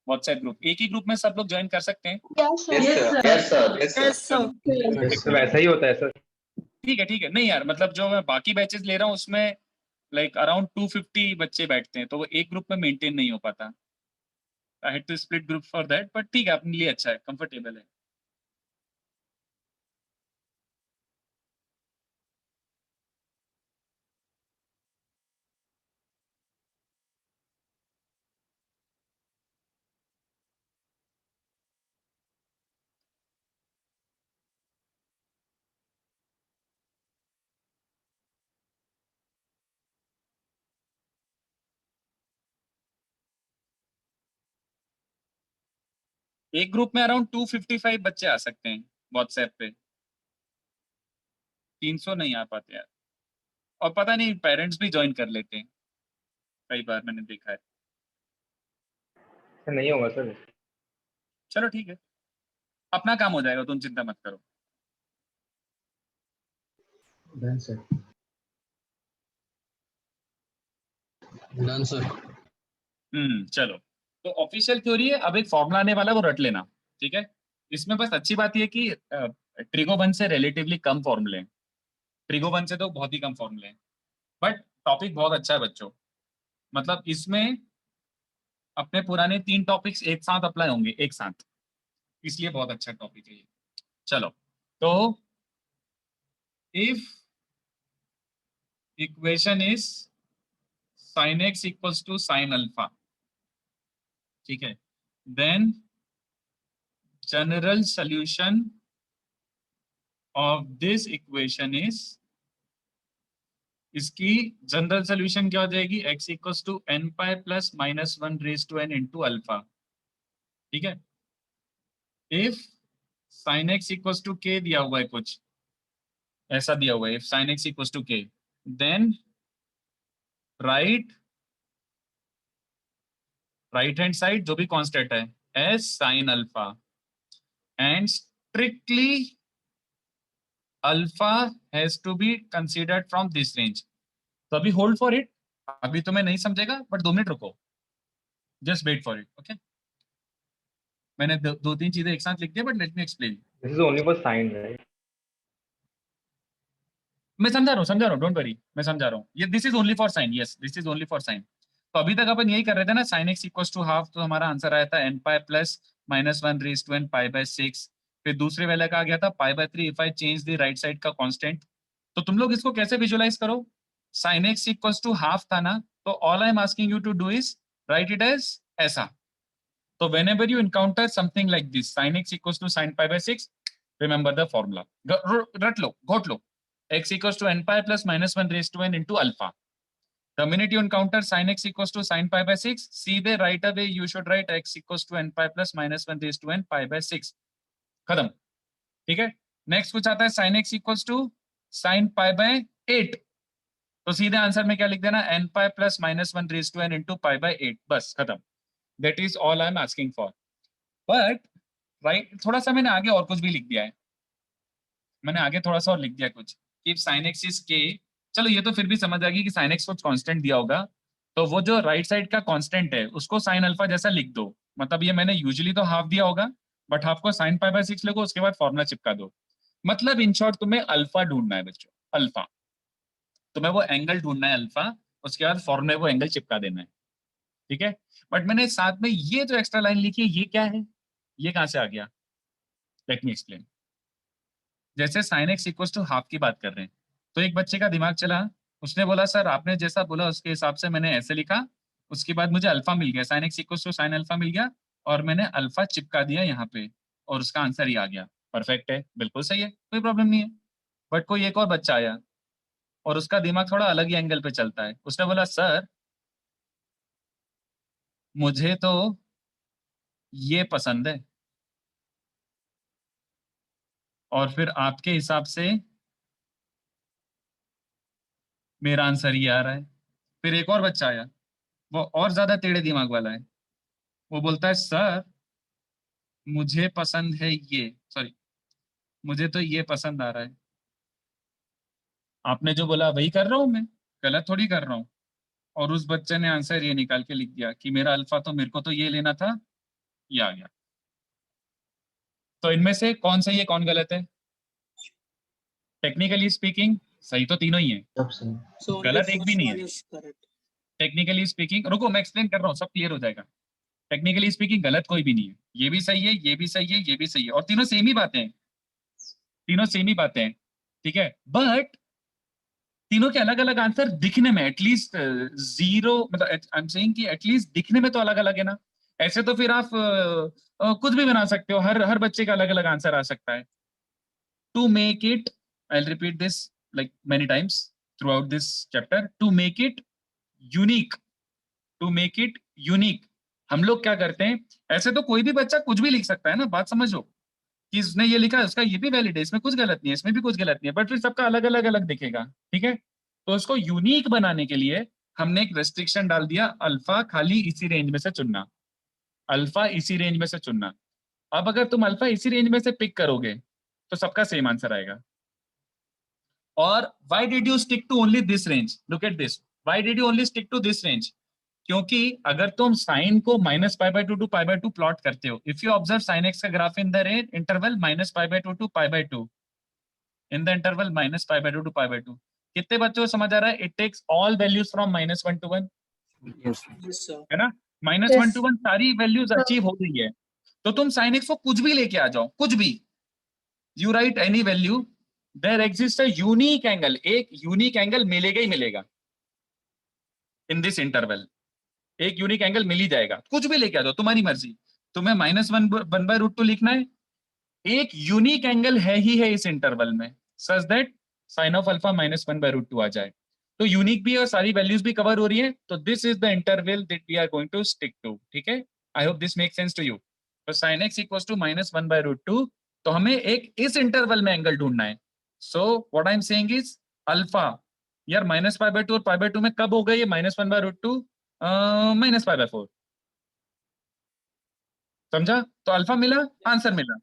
WhatsApp group? एक ही ग्रुप में सब लोग ज्वाइन कर सकते हैं? Yes, sir. तो वैसा ही होता है सर. ठीक है. नहीं यार, मतलब जो मैं बाकी बैचेस ले रहा हूँ उसमें लाइक अराउंड 250 बच्चे बैठते हैं, तो वो एक ग्रुप में मेंटेन नहीं हो पाता. I had to split group for that, but ठीक है, अपने लिए अच्छा है, कंफर्टेबल है. एक ग्रुप में अराउंड 255 बच्चे आ सकते हैं व्हाट्सएप पे. 300 नहीं आ पाते यार, और पता नहीं पेरेंट्स भी ज्वाइन कर लेते हैं, कई बार मैंने देखा है. नहीं होगा सर. चलो ठीक है, अपना काम हो जाएगा, तुम चिंता मत करो. done, sir. Done, sir. चलो, तो ऑफिशियल थ्योरी है. अब एक फॉर्मूला आने वाला है, वो रट लेना. ठीक है. इसमें बस अच्छी बात ये है कि ट्रिगो 1 से रिलेटिवली कम फॉर्मूले हैं. ट्रिगो 1 से तो बहुत ही कम फॉर्मूले हैं, बट टॉपिक बहुत अच्छा है बच्चों. मतलब इसमें अपने पुराने 3 टॉपिक्स एक साथ अप्लाई होंगे, एक साथ, इसलिए बहुत अच्छा टॉपिक है ये. चलो, तो if equation is sin x equals to sin alpha, ठीक है, then general solution of this equation is, इसकी जनरल सोल्यूशन क्या हो जाएगी? x equals to n pi plus minus 1 raised to n into alpha. ठीक है. if sin x equals to k दिया हुआ है, कुछ ऐसा दिया हुआ है, if sin x equals to k, then right hand side जो भी कांस्टेंट है as sin alpha, and strictly alpha has to be considered from this range. तो अभी होल्ड फॉर इट, अभी तुम्हें नहीं समझेगा, बट 2 मिनट रुको, just wait for it. Okay, मैंने 2-3 चीजें एक साथ लिख दी, but let me explain. This is only for sine, right? मैं समझा रहा हूँ, डोंट वरी, मैं समझा रहा हूँ. ये this is only for sine. Yes, this is only for sine. तो अभी तक अपन यही कर रहे थे ना, sin x equals to half, तो हमारा आंसर आया था n pi plus minus 1 raised to n pi by 6. फिर दूसरे वाले का आ गया था pi by 3 if I change the right side का कांस्टेंट. तो तुम लोग इसको कैसे विजुअलाइज करो? sin x equals to half था ना, तो all I am asking you to do is write it as ऐसा. तो whenever you encounter something like this, sin x equals to sin pi by 6, remember the formula. रट लो, घोट लो. x equals to n pi plus minus 1 raised to n into alpha. The minute you encounter sin x equals to sin pi by 6, सीधे right away you should write x equals to n pi plus minus 1 raised to n pi by 6. खत्म. ठीक है. Next कुछ आता है sin x equals to sin pi by 8. तो सीधे answer में क्या लिख देना? n pi plus minus 1 raised to n into pi by 8. बस खत्म. That is all I am asking for. But right, थोड़ा सा मैंने आगे और कुछ भी लिख दिया है. मैंने आगे थोड़ा सा और लिख दिया कुछ. If sin x is k, चलो ये तो फिर भी समझ आ गई कि साइन एक्स कुछ कांस्टेंट दिया होगा, तो वो जो राइट साइड का कांस्टेंट है उसको साइन अल्फा जैसा लिख दो। मतलब ये मैंने यूजुअली तो हाफ दिया होगा, बट हाफ को साइन पाई बाय 6 लिखो, उसके बाद फॉर्मूला चिपका दो। मतलब इन शॉर्ट तुम्हें अल्फा ढूंढना है बच्चों, अल्फा, तुम्हें वो एंगल ढूंढना है अल्फा, उसके बाद फॉर्मूले वो एंगल चिपका देना है, ठीक है। बट मैंने साथ में ये जो एक्स्ट्रा लाइन लिखी है ये क्या है, ये कहां से आ गया, लेट मी एक्सप्लेन। जैसे sine x equal to half की बात कर रहे हैं, तो एक बच्चे का दिमाग चला, उसने बोला सर आपने जैसा बोला उसके हिसाब से मैंने ऐसे लिखा, उसके बाद मुझे अल्फा मिल गया, sine x equal to sine alpha मिल गया, और मैंने अल्फा चिपका दिया यहाँ पे, और उसका आंसर ही आ गया। परफेक्ट है, बिल्कुल सही है, कोई प्रॉब्लम नहीं है। बट कोई एक और बच्चा आया और उसका दिमाग थोड़ा अलग ही एंगल पे चलता है, उसने बोला सर मुझे तो ये पसंद है, और फिर आपके हिसाब से मेरा आंसर ये आ रहा है। फिर एक और बच्चा आया, वो और ज्यादा टेढ़े दिमाग वाला है, वो बोलता है सर मुझे पसंद है ये, सॉरी मुझे तो ये पसंद आ रहा है, आपने जो बोला वही कर रहा हूं मैं, गलत थोड़ी कर रहा हूं। और उस बच्चे ने आंसर ये निकाल के लिख दिया कि मेरा अल्फा तो मेरे को तो ये लेना था, ये आ गया। तो इनमें से कौन सही है कौन गलत है? टेक्निकली स्पीकिंग सही तो तीनों ही है, गलत एक भी नहीं है। टेक्निकली स्पीकिंग, रुको मैं एक्सप्लेन कर रहा हूँ, सब क्लियर हो जाएगा। टेक्निकली स्पीकिंग गलत कोई भी नहीं है, ये भी सही है, ये भी सही है, ये भी सही है, और तीनों सेम ही बातें हैं, तीनों सेम ही बातें हैं, ठीक है। बट तीनों के अलग अलग आंसर दिखने में एटलीस्ट जीरो, मतलब आई एम सेइंग कि एटलीस्ट दिखने में तो अलग अलग है ना। ऐसे तो फिर आप कुछ भी बना सकते हो, हर हर बच्चे का अलग अलग आंसर आ सकता है। To make it, I will repeat this like many times throughout this chapter, to make it unique, to make it unique हम लोग क्या करते हैं, ऐसे तो कोई भी बच्चा कुछ भी लिख सकता है ना, बात समझो कि इसने ये लिखा है उसका ये भी वैलिड है, इसमें कुछ गलत नहीं है, इसमें भी कुछ गलत नहीं है, बट फिर सबका अलग अलग अलग दिखेगा, ठीक है। तो इसको यूनिक बनाने के लिए हमने एक रेस्ट्रिक्शन डाल दिया, अल्फा खाली इसी रेंज में से चुनना, अल्फा इसी रेंज में से चुनना। अब अगर तुम अल्फा इसी रेंज में से पिक करोगे तो सबका सेम आंसर आएगा। और why did you stick to only this range, look at this, why did you only stick to this range? क्योंकि अगर तुम साइन को minus pi by 2 to pi by 2 plot करते हो, if you observe sine x का graph in the range interval minus pi by 2 to pi by 2, in the interval minus pi by 2 to pi by 2, कितने बच्चों को समझ आ रहा है? It takes all values from -1 to 1, है ना। -1 to 1 सारी वैल्यूज अचीव हो गई है, तो तुम साइन एक्स को कुछ भी लेके आ जाओ, कुछ भी, you write any value, there exist a unique angle, एक यूनिक एंगल मिलेगा ही मिलेगा इन दिस इंटरवल, एक यूनिक एंगल मिल ही जाएगा, कुछ भी लेके आ जाओ, तुम्हारी मर्जी। तुम्हें -1/√2 लिखना है, एक यूनिक एंगल है ही है इस इंटरवल में, such that sine of alpha -1/√2 आ जाए। तो यूनिक भी और सारी वैल्यूज भी कवर हो रही है, तो this is the interval that we are going to stick to, ठीक है। I hope this make sense to you. तो साइन एक्स इक्वल्स टू -1/√2, तो हमें एक इस इंटरवल में एंगल ढूंढना है। So what I am saying is alpha, यार -π/2 और π/2 में कब होगा ये -1/√2, -π/4, समझा? तो अल्फा मिला, आंसर मिला,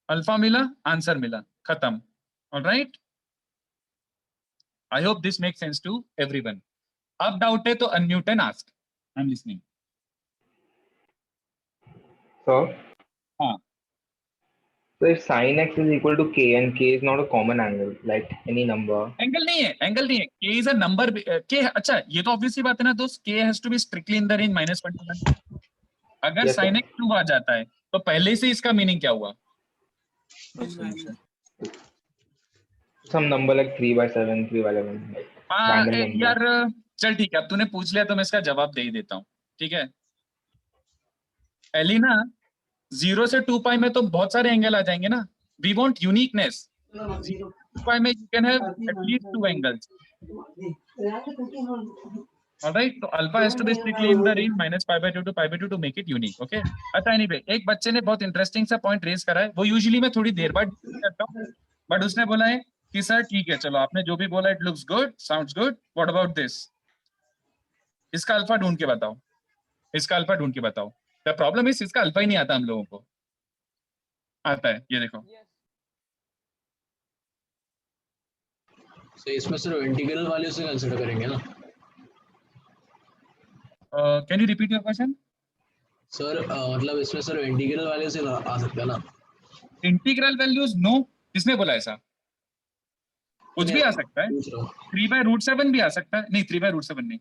अल्फा मिला, आंसर मिला, खत्म। Alright, I hope this make sense to everyone. अब डाउट है तो unmute and ask, I am listening. So, हाँ, so if sin x is equal to k and k is not a common angle, like any number. Angle नहीं है, angle नहीं है, k is a number, k, अच्छा ये तो obvious सी बात है ना दोस्त, k has to be strictly in the range -1 to 1। अगर Yes, sin sir. x 2 आ जाता है तो पहले से इसका मीनिंग क्या हुआ? Some number like 3/7, 3/11, like random number. यार चल ठीक है, अब तूने पूछ लिया तो मैं इसका जवाब दे ही देता हूँ, ठीक है। एलिना 0 से 2π में तो बहुत सारे एंगल आ जाएंगे ना, वी वांट यूनिकनेस, 2π में you can have at least 2 angles, alright. तो alpha has to be strictly in the range -π/2 to π/2 to make it unique, okay. अच्छा एनीवे, एक बच्चे ने बहुत इंटरेस्टिंग सा पॉइंट रेज करा है, वो यूजुअली मैं थोड़ी देर बाद करता हूँ, बट उसने बोला है कि सर ठीक है चलो आपने जो भी बोला it looks good, sounds good, what about this, इसका अल्फा ढूंढ के बताओ, इसका अल्फा ढूंढ के बताओ। द प्रॉब्लम इज इसका अल्फा ही नहीं आता हम लोगों को, आता है ये देखो, So इसमें सिर्फ इंटीग्रल वैल्यू से कंसीडर करेंगे ना can you repeat your question? Sir? मतलब इसमें सिर्फ इंटीग्रल वैल्यू से आ सकता है ना? इंटीग्रल वैल्यूज नो, किसने बोला ऐसा? कुछ भी आ सकता है। पूछ रहा हूँ। 3/√7 भी आ सकता है, नहीं 3/√7 नहीं,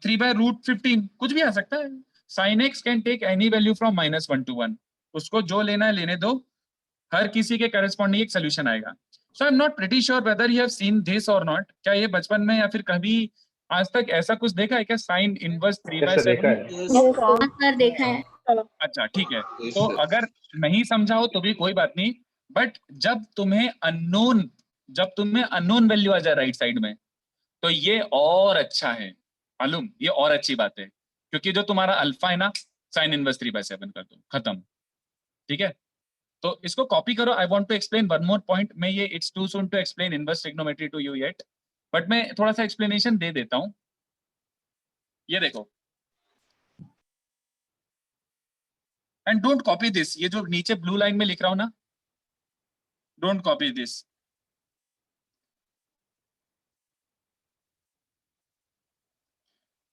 3/√15 कुछ भी आ सकता है। sin x can take any value from -1 to 1, उसको जो लेना है लेने दो, हर किसी के करस्पॉन्डिंग एक सोल्यूशन आएगा। So I am not pretty sure whether you have seen this और नॉट, क्या ये बचपन में या फिर कभी आज तक ऐसा कुछ देखा है क्या? साइन इनवर्स देखा 3/7? है। सर देखा है। अच्छा ठीक है, तो अगर नहीं समझा हो तो भी कोई बात नहीं, बट जब तुम्हें अननोन वैल्यू आ जाए राइट साइड में, तो ये और अच्छा है, मालूम, ये और अच्छी बात है, क्योंकि जो तुम्हारा अल्फा है ना, साइन इनवर्स 3/7 कर दो, खत्म। ठीक है, तो इसको कॉपी करो। I want to explain one more point. मैं ये it's too soon to explain inverse trigonometry to you yet, but मैं थोड़ा सा एक्सप्लेनेशन दे देता हूं। ये देखो, एंड डोंट कॉपी दिस, ये जो नीचे ब्लू लाइन में लिख रहा हूं ना, don't copy this.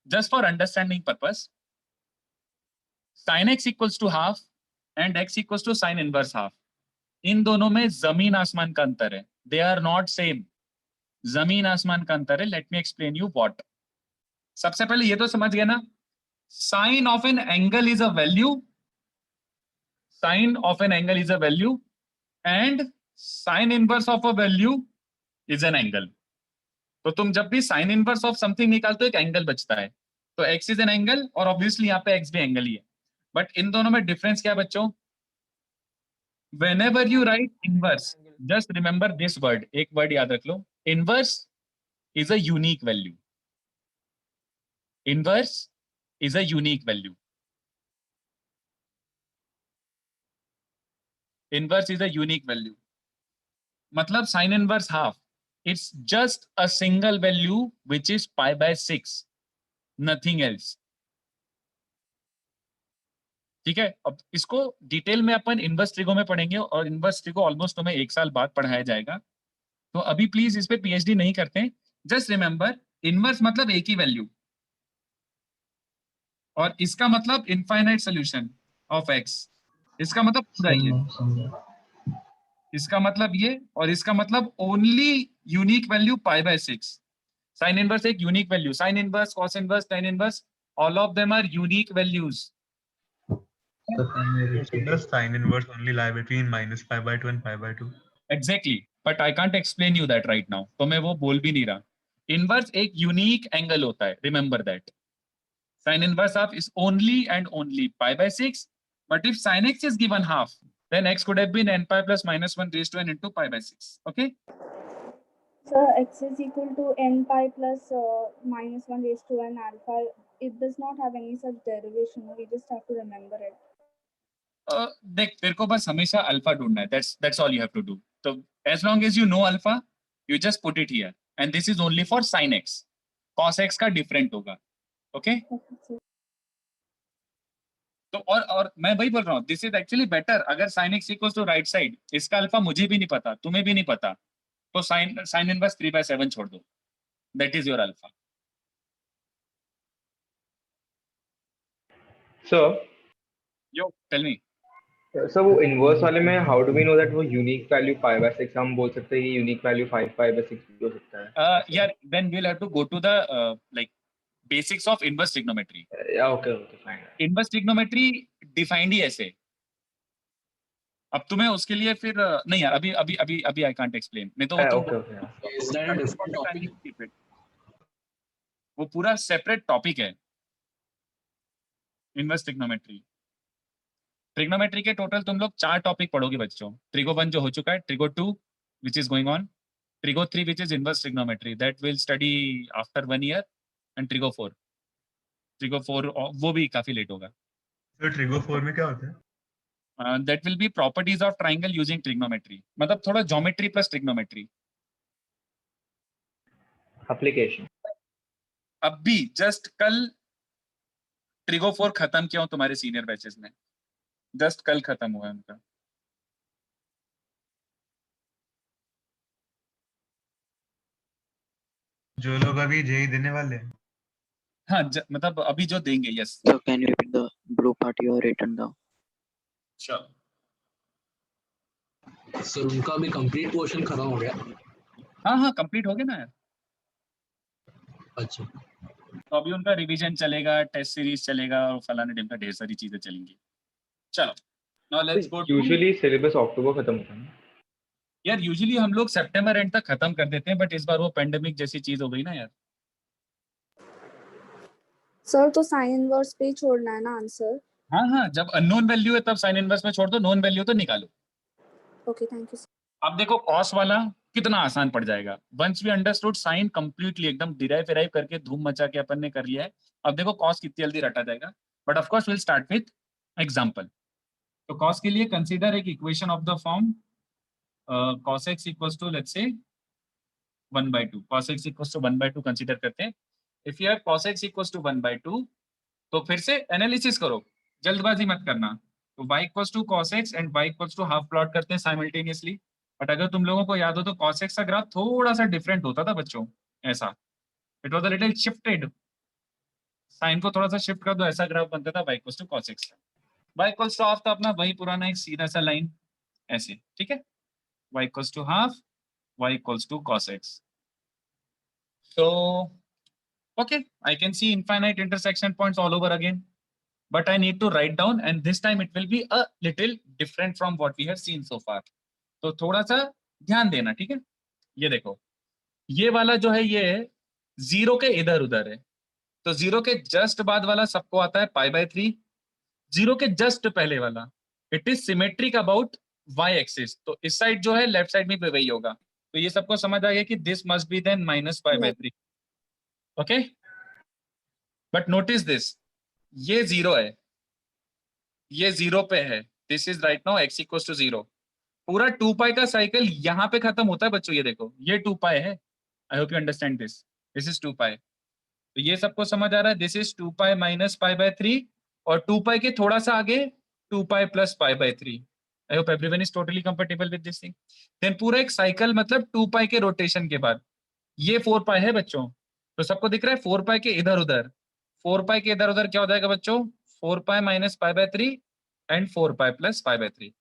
Just for understanding purpose, sin x equals to half and x equals to sine inverse half, इन दोनों में जमीन आसमान का अंतर है। दे आर नॉट सेम, जमीन आसमान का अंतर है। Let me explain you what. सबसे पहले ये तो समझ गया ना, sine of an angle is a value, sine of an angle is a value and sine inverse of a value is an angle. तो तुम जब भी साइन इनवर्स ऑफ समथिंग निकालते हो, एक एंगल बचता है, तो x इज एन एंगल, और ऑब्वियसली यहाँ पे x भी एंगल ही है। बट इन दोनों में डिफरेंस क्या है बच्चों? whenever you write inverse, just remember this word, एक word याद रख लो, inverse is a unique value. Inverse is a unique value. Inverse is a unique value. मतलब sin inverse half, it's just a single value which is pi/6, nothing else. ठीक है, अब इसको detail में अपन inverse trigo में पढ़ेंगे, और inverse trigo almost तुम्हें 1 साल बाद पढ़ाया जाएगा, तो अभी प्लीज इस पे पीएचडी नहीं करते हैं। जस्ट रिमेंबर, इनवर्स मतलब एक ही वैल्यू, और इसका मतलब इनफाइनाइट सॉल्यूशन ऑफ एक्स, इसका मतलब पूरा ये, इसका मतलब ये, और इसका मतलब only unique value pi/6। Sine inverse एक unique value, sine inverse, cos inverse, tan inverse, all of them are unique values. Does sin inverse only lie between -pi/2 and pi/2? Exactly, but I can't explain you that right now, तो मैं वो बोल भी नहीं रहा। Inverse एक unique angle होता है, remember that. Sin inverse half is only and only pi/6, but if sin x is given half, then x could have been n pi plus -1 raised to n into pi/6. Okay? So x is equal to n pi plus -1 raised to n alpha. It does not have any such derivation. We just have to remember it. देख, तेरे को बस हमेशा alpha ढूंढना है, that's all you have to do. So as long as you know alpha, you just put it here, and this is only for sin x. cos x का different होगा. Okay? तो और मैं वही बोल रहा हूँ, दिस इज एक्चुअली बेटर। अगर sin x equals to right side, इसका अल्फा मुझे भी नहीं पता, तुम्हें भी नहीं पता, तो साइन इनवर्स 3/7 छोड़ दो, that is your alpha. So, you tell me. so वो इनवर्स वाले में how do we know that वो यूनिक वैल्यू 5/6? हम बोल सकते हैं कि यूनिक वैल्यू 5/6 भी हो सकता है। यार then we will have to go to the like basics of inverse trigonometry. Okay fine. Inverse trigonometry defined ही ऐसे। अब तुम्हें उसके लिए फिर नहीं यार, अभी अभी अभी अभी आई कांट एक्सप्लेन, नहीं तो वो तुम वो पूरा सेपरेट टॉपिक है इनवर्स ट्रिग्नोमेट्री। ट्रिग्नोमेट्री के टोटल तुम लोग 4 टॉपिक पढ़ोगे बच्चों। ट्रिगो 1 जो हो चुका है, trigo 2 which is going on, trigo 3 which is inverse trigonometry, that will study after 1 year, and trigo 4 वो भी काफी लेट होगा। तो ट्रिगो 4 में क्या होता है? That will be properties of triangle using trigonometry, मतलब थोड़ा ज्योमेट्री प्लस ट्रिग्नोमेट्री एप्लीकेशन। अब भी जस्ट कल ट्रिगो 4 खत्म किया हूं तुम्हारे सीनियर बैचेस में, जस्ट कल खत्म हुआ है उनका। जो लोग अभी जेई देने वाले हैं। हाँ मतलब अभी जो देंगे, yes. So can you repeat the blue part you have written down? Sure. Sir उनका भी कंप्लीट पोर्शन खत्म हो गया। हाँ कंप्लीट हो गया ना यार। अच्छा, तो अभी उनका रिवीजन चलेगा, टेस्ट सीरीज चलेगा और फलाने ढिमका ढेर सारी चीजें चलेंगी। चलो now let's go to, usually syllabus अक्टूबर खत्म होता है ना? यार यूजुअली हम लोग सितंबर एंड तक खत्म कर देते हैं, बट इस बार वो पेंडेमिक जैसी चीज हो गई ना यार। सर तो साइन इनवर्स पे ही छोड़ना है ना आंसर? हाँ जब अननोन वैल्यू है तब साइन इनवर्स में छोड़ दो, नोन वैल्यू तो निकालो। Okay thank you. अब देखो कॉस वाला कितना आसान पड़ जाएगा। Once we understood sine completely, एकदम डिराइव करके धूम मचा के अपन ने कर लिया है। अब देखो कॉस कितनी जल्दी रटा जाएगा, but of course will start with example. तो कॉस के लिए कंसीडर एक equation of the form cos x equals to let's say 1/2, cos x equals to 1/2 consider करते हैं। If you have cos x equals to 1/2 तो फिर से analysis करो, जल्दबाजी मत करना। तो y equals to cos x and y equals to half plot करते हैं साइमल्टेनियसली। बट अगर तुम लोगों को याद हो तो cos x का ग्राफ थोड़ा सा डिफरेंट होता था बच्चों, ऐसा it was a little shifted. Sine को थोड़ा सा शिफ्ट कर दो, ऐसा ग्राफ बनता था y equals to cos x। y equals to half था अपना वही पुराना एक सीधा सा लाइन ऐसे, ठीक है। y equals to half, y equals to cos x. So, okay, I can see infinite intersection points all over again, but I need to write down, and this time it will be a little different from what we have seen so far. तो थोड़ा सा ध्यान देना, ठीक है। ये देखो, ये वाला जो है ये जीरो के इधर उधर है, तो जीरो के जस्ट बाद वाला सबको आता है π/3, जीरो के जस्ट पहले वाला it is symmetric about y axis, तो इस साइड जो है लेफ्ट साइड में भी वही होगा। तो ये सबको समझ आ गया कि this must be then -π/3, okay. But notice this, ये जीरो है, ये जीरो पे है, this is right now x equals to 0। पूरा 2π का साइकिल यहाँ पे खत्म होता है बच्चों, ये देखो ये 2π है। I hope you understand this, this is 2π। तो ये सबको समझ आ रहा है, दिस इज 2π - π/3 और 2π के थोड़ा सा आगे 2π + π/3। I hope everyone is totally comfortable with this thing. Then पूरा एक साइकिल मतलब 2π के रोटेशन के बाद ये 4π है बच्चों, तो सबको दिख रहा है 4π के इधर उधर, 4π के इधर उधर क्या हो जाएगा बच्चों, 4π - π/3 एंड 4π + π/3।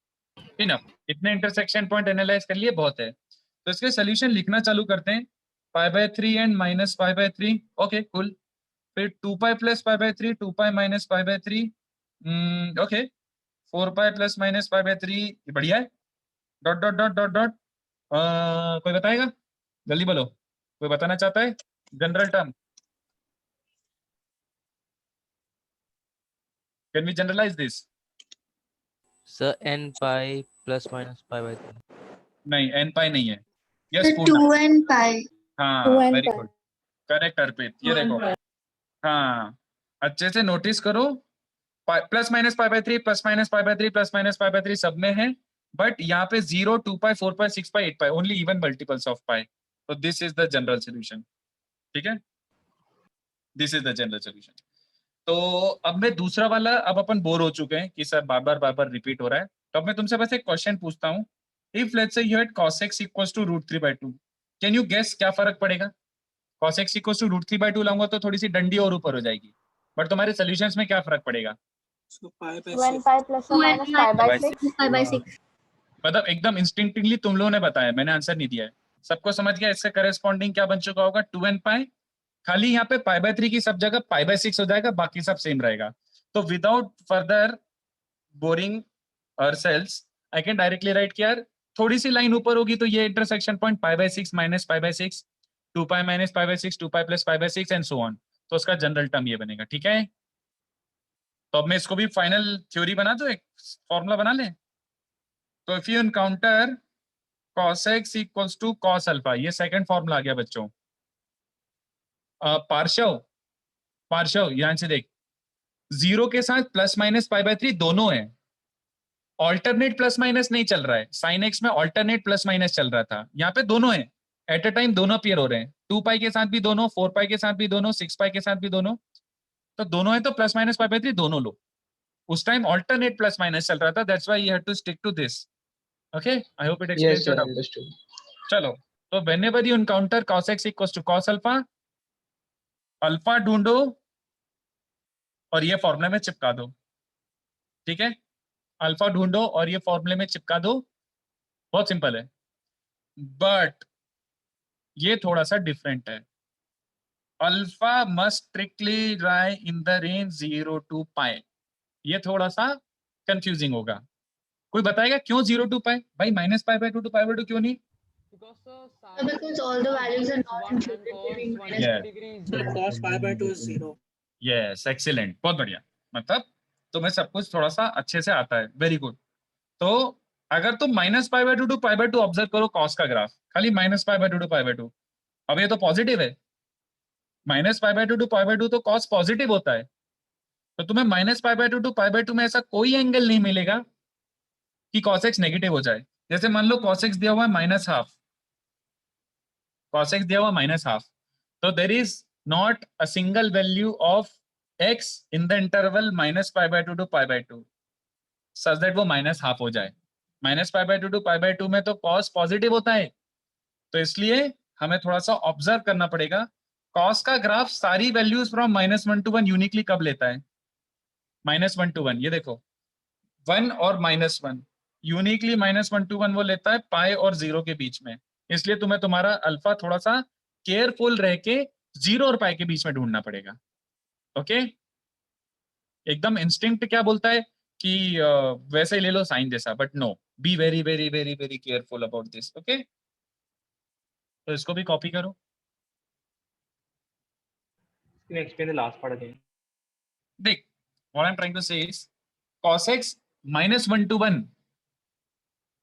इनफ, इतने इंटरसेक्शन पॉइंट एनालाइज कर लिए, बहुत है। तो इसके सोल्यूशन लिखना चालू करते हैं, π/3 एंड -π/3, ओके कूल। फिर 2π + π/3, 2π - π/3, ओके 4π ± π/3, ये बढ़िया है। Dot dot dot dot dot, कोई बताएगा, जल्दी बोलो, कोई बताना चाहता है general term? Can we generalise this? Sir nπ ± π/3। नहीं nπ नहीं है, यस 2nπ। हाँ वेरी गुड, करेक्ट अर्पित। ये देखो हाँ अच्छे से नोटिस करो, +- π/3 +- π/3 +- π/3 सब में है, बट यहाँ पे 0, 2π, 4π, 6π, 8π, ओनली इवन मल्टीपल्स ऑफ पाई। तो this is the general solution, ठीक है, this is the general solution. तो अब मैं दूसरा वाला, अब अपन बोर हो चुके हैं कि सर बार बार रिपीट हो रहा है, तो अब मैं तुमसे बस एक क्वेश्चन पूछता हूँ। If let's say you had cos x equals to √3/2, can you guess क्या फर्क पड़ेगा? cos x इक्वल्स टू √3/2 लाऊंगा तो थोड़ी सी डंडी और ऊपर हो जाएगी, बट तुम्हारे सॉल्यूशंस में क्या फर्क पड़ेगा? 1π + or -π/6। मतलब एकदम इंस्टिंक्टिवली तुम लोगों ने बताया, मैंने आंसर नहीं दिया है, सबको समझ गया। इसका करेस्पॉन्डिंग क्या बन चुका होगा, 2nπ। खाली यहाँ पे π/3 की सब जगह π/6 हो जाएगा, बाकी सब सेम रहेगा। तो without further boring ourselves, I can directly write कि यार थोड़ी सी लाइन ऊपर होगी तो ये intersection point π/6 - π/6, 2π - π/6, 2π + π/6 and so on. तो उसका जनरल टर्म ये बनेगा, ठीक है। तो अब मैं इसको भी फाइनल थ्योरी बना दूं, एक फॉर्मूला बना लें। तो if you encounter cos x equals to cos alpha, ये सेकंड फॉर्मूला आ गया बच्चों। पार्शव यहां से देख, 0 के साथ +- π/3 दोनों है, ऑल्टरनेट प्लस माइनस नहीं चल रहा है। साइन एक्स में ऑल्टरनेट प्लस माइनस चल रहा था, यहाँ पे दोनों है, एट अ टाइम दोनों अपीयर हो रहे हैं, 2π के साथ भी दोनों, 4π के साथ भी दोनों, 6π के साथ भी दोनों, तो दोनों है तो +- π/3 दोनों लो। उस टाइम ऑल्टरनेट प्लस माइनस चल रहा था, that's why you have to stick to this, okay. I hope it explains your doubt. चलो तो whenever you encounter cos x equals to cos alpha, alpha ढूंढो और ये फॉर्मूले में चिपका दो, ठीक है? अल्फा ढूंढो और ये फॉर्मूले में चिपका दो, बहुत सिंपल है। बट ये थोड़ा सा डिफरेंट है। Alpha must strictly lie in the range 0 to पाई। ये थोड़ा सा कंफ्यूजिंग होगा। कोई बताएगा क्यों 0 to पाई? भाई minus pi by 2 to pi by 2 क्यों नहीं? Because all the values are not included between minus Yeah. 2 degrees. The cos pi by 2 is 0. Yes, excellent, बहुत बढ़िया। मतलब तुम्हें सब कुछ थोड़ा सा अच्छे से आता है, वेरी गुड। तो अगर तुम minus pi by 2 to pi by 2 observe करो कॉस का ग्राफ, खाली minus pi by 2 to pi by 2, अब ये तो पॉजिटिव है। Minus pi by 2 to pi by 2 तो कॉस पॉजिटिव होता है। तो तुम्हें minus pi by 2 to pi by 2 में ऐसा कोई एंगल नहीं मिलेगा कि cos x नेगेटिव हो जाए। जैसे मान लो cos x दिया हुआ है माइनस हाफ, cos x दिया हुआ माइनस हाफ, तो there is not a single value of x in the interval minus pi by 2 to pi by 2 such that वो माइनस हाफ हो जाए। Minus pi by 2 to pi by 2 में तो cos positive होता है, तो इसलिए हमें थोड़ा सा ऑब्जर्व करना पड़ेगा। cos का ग्राफ सारी वैल्यूज फ्रॉम -1 to 1 यूनिकली कब लेता है? -1 to 1, ये देखो 1 और -1 यूनिकली -1 to 1 वो लेता है पाई और 0 के बीच में। इसलिए तुम्हें तुम्हारा अल्फा थोड़ा सा केयरफुल रह के 0 और पाई के बीच में ढूंढना पड़ेगा। ओके, एकदम इंस्टिंक्ट क्या बोलता है कि वैसे ही ले लो साइन जैसा, but no, be very very very very careful about this. Okay, तो इसको भी कॉपी करो। Can you explain the last part again? देख, what I'm trying to say is cos x -1 to 1,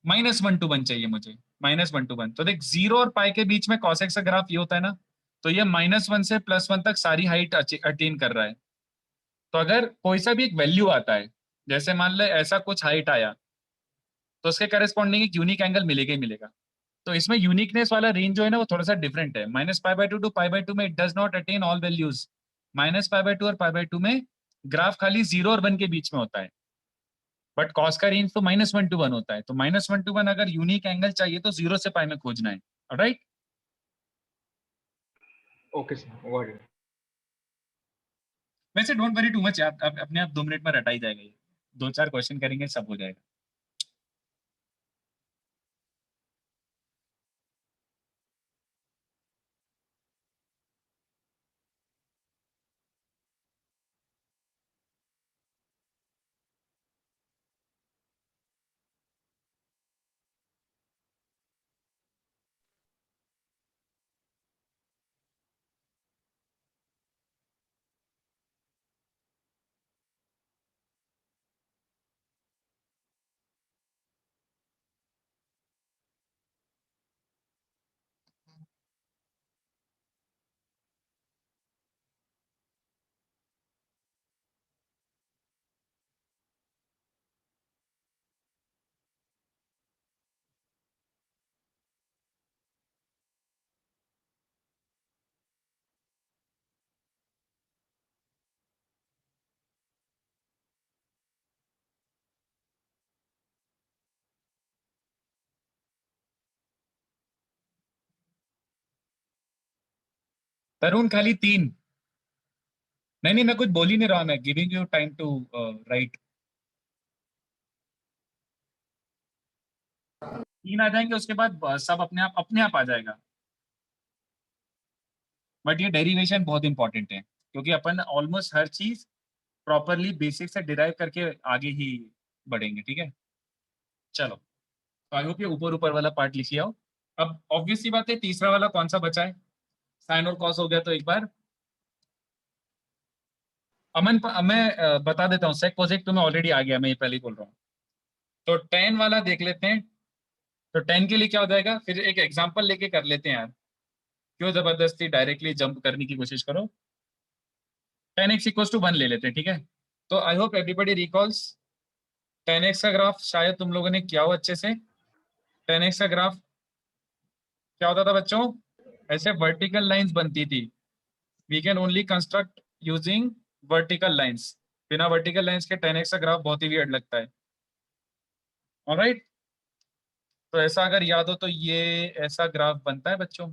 -1 to 1 चाहिए मुझे, -1 to 1। तो देख 0 और पाई के बीच में cos x का ग्राफ ये होता है ना, तो ये -1 से +1 तक सारी हाइट अटेन कर रहा है। तो अगर कोई सा भी एक वैल्यू आता है, जैसे मान ले ऐसा कुछ हाइट आया, तो उसके करस्पॉन्डिंग एक यूनिक एंगल मिलेगा ही मिलेगा। तो इसमें यूनिकनेस वाला रेंज जो है ना वो थोड़ा सा डिफरेंट है। -π/2 to π/2 में it does not attain all values. -π/2 और π/2 में ग्राफ खाली 0 और 1 के बीच में होता है, बट कॉस का रेंज तो -1 to 1 होता है। तो -1 to 1 अगर यूनिक एंगल चाहिए तो 0 से पाई में खोजना है। Alright, Okay, sir. Got it. वैसे डोंट वरी टू मच, आप अपने आप 2 मिनट में रटा ही जाएगा। ये 2-4 क्वेश्चन करेंगे, सब हो जाएगा। तरुण खाली 3, नहीं मैं कुछ बोल ही नहीं रहा, मैं giving you time to write. 3 आ जाएंगे, उसके बाद सब अपने आप आ जाएगा। बट ये डेरिवेशन बहुत इंपॉर्टेंट है, क्योंकि अपन ऑलमोस्ट हर चीज प्रॉपरली बेसिक से डिराइव करके आगे ही बढ़ेंगे। ठीक है, चलो, तो आई होप ये ऊपर ऊपर वाला पार्ट लिखिए आओ। अब ऑब्वियसली बात है, तीसरा वाला कौन सा बचा है? साइन और कॉस हो गया, तो एक बार अमन मैं बता देता हूँ, सेक कोसेक तुम्हें ऑलरेडी आ गया, मैं ये पहले ही बोल रहा हूँ। तो tan वाला देख लेते हैं। तो tan के लिए क्या हो जाएगा, फिर एक एग्जांपल लेके कर लेते हैं यार, क्यों जबरदस्ती डायरेक्टली जंप करने की कोशिश करो। tan x = 1 ले लेते हैं, ठीक है। तो I hope everybody recalls tan x का ग्राफ शायद तुम लोगों ने किया हो अच्छे से। tan x का ग्राफ क्या होता था बच्चों? ऐसे वर्टिकल लाइंस बनती थी। We can only construct using vertical lines. बिना वर्टिकल लाइंस के tan x का ग्राफ बहुत ही वियर्ड लगता है। ऑलराइट, तो ऐसा अगर याद हो तो ये ऐसा ग्राफ बनता है बच्चों।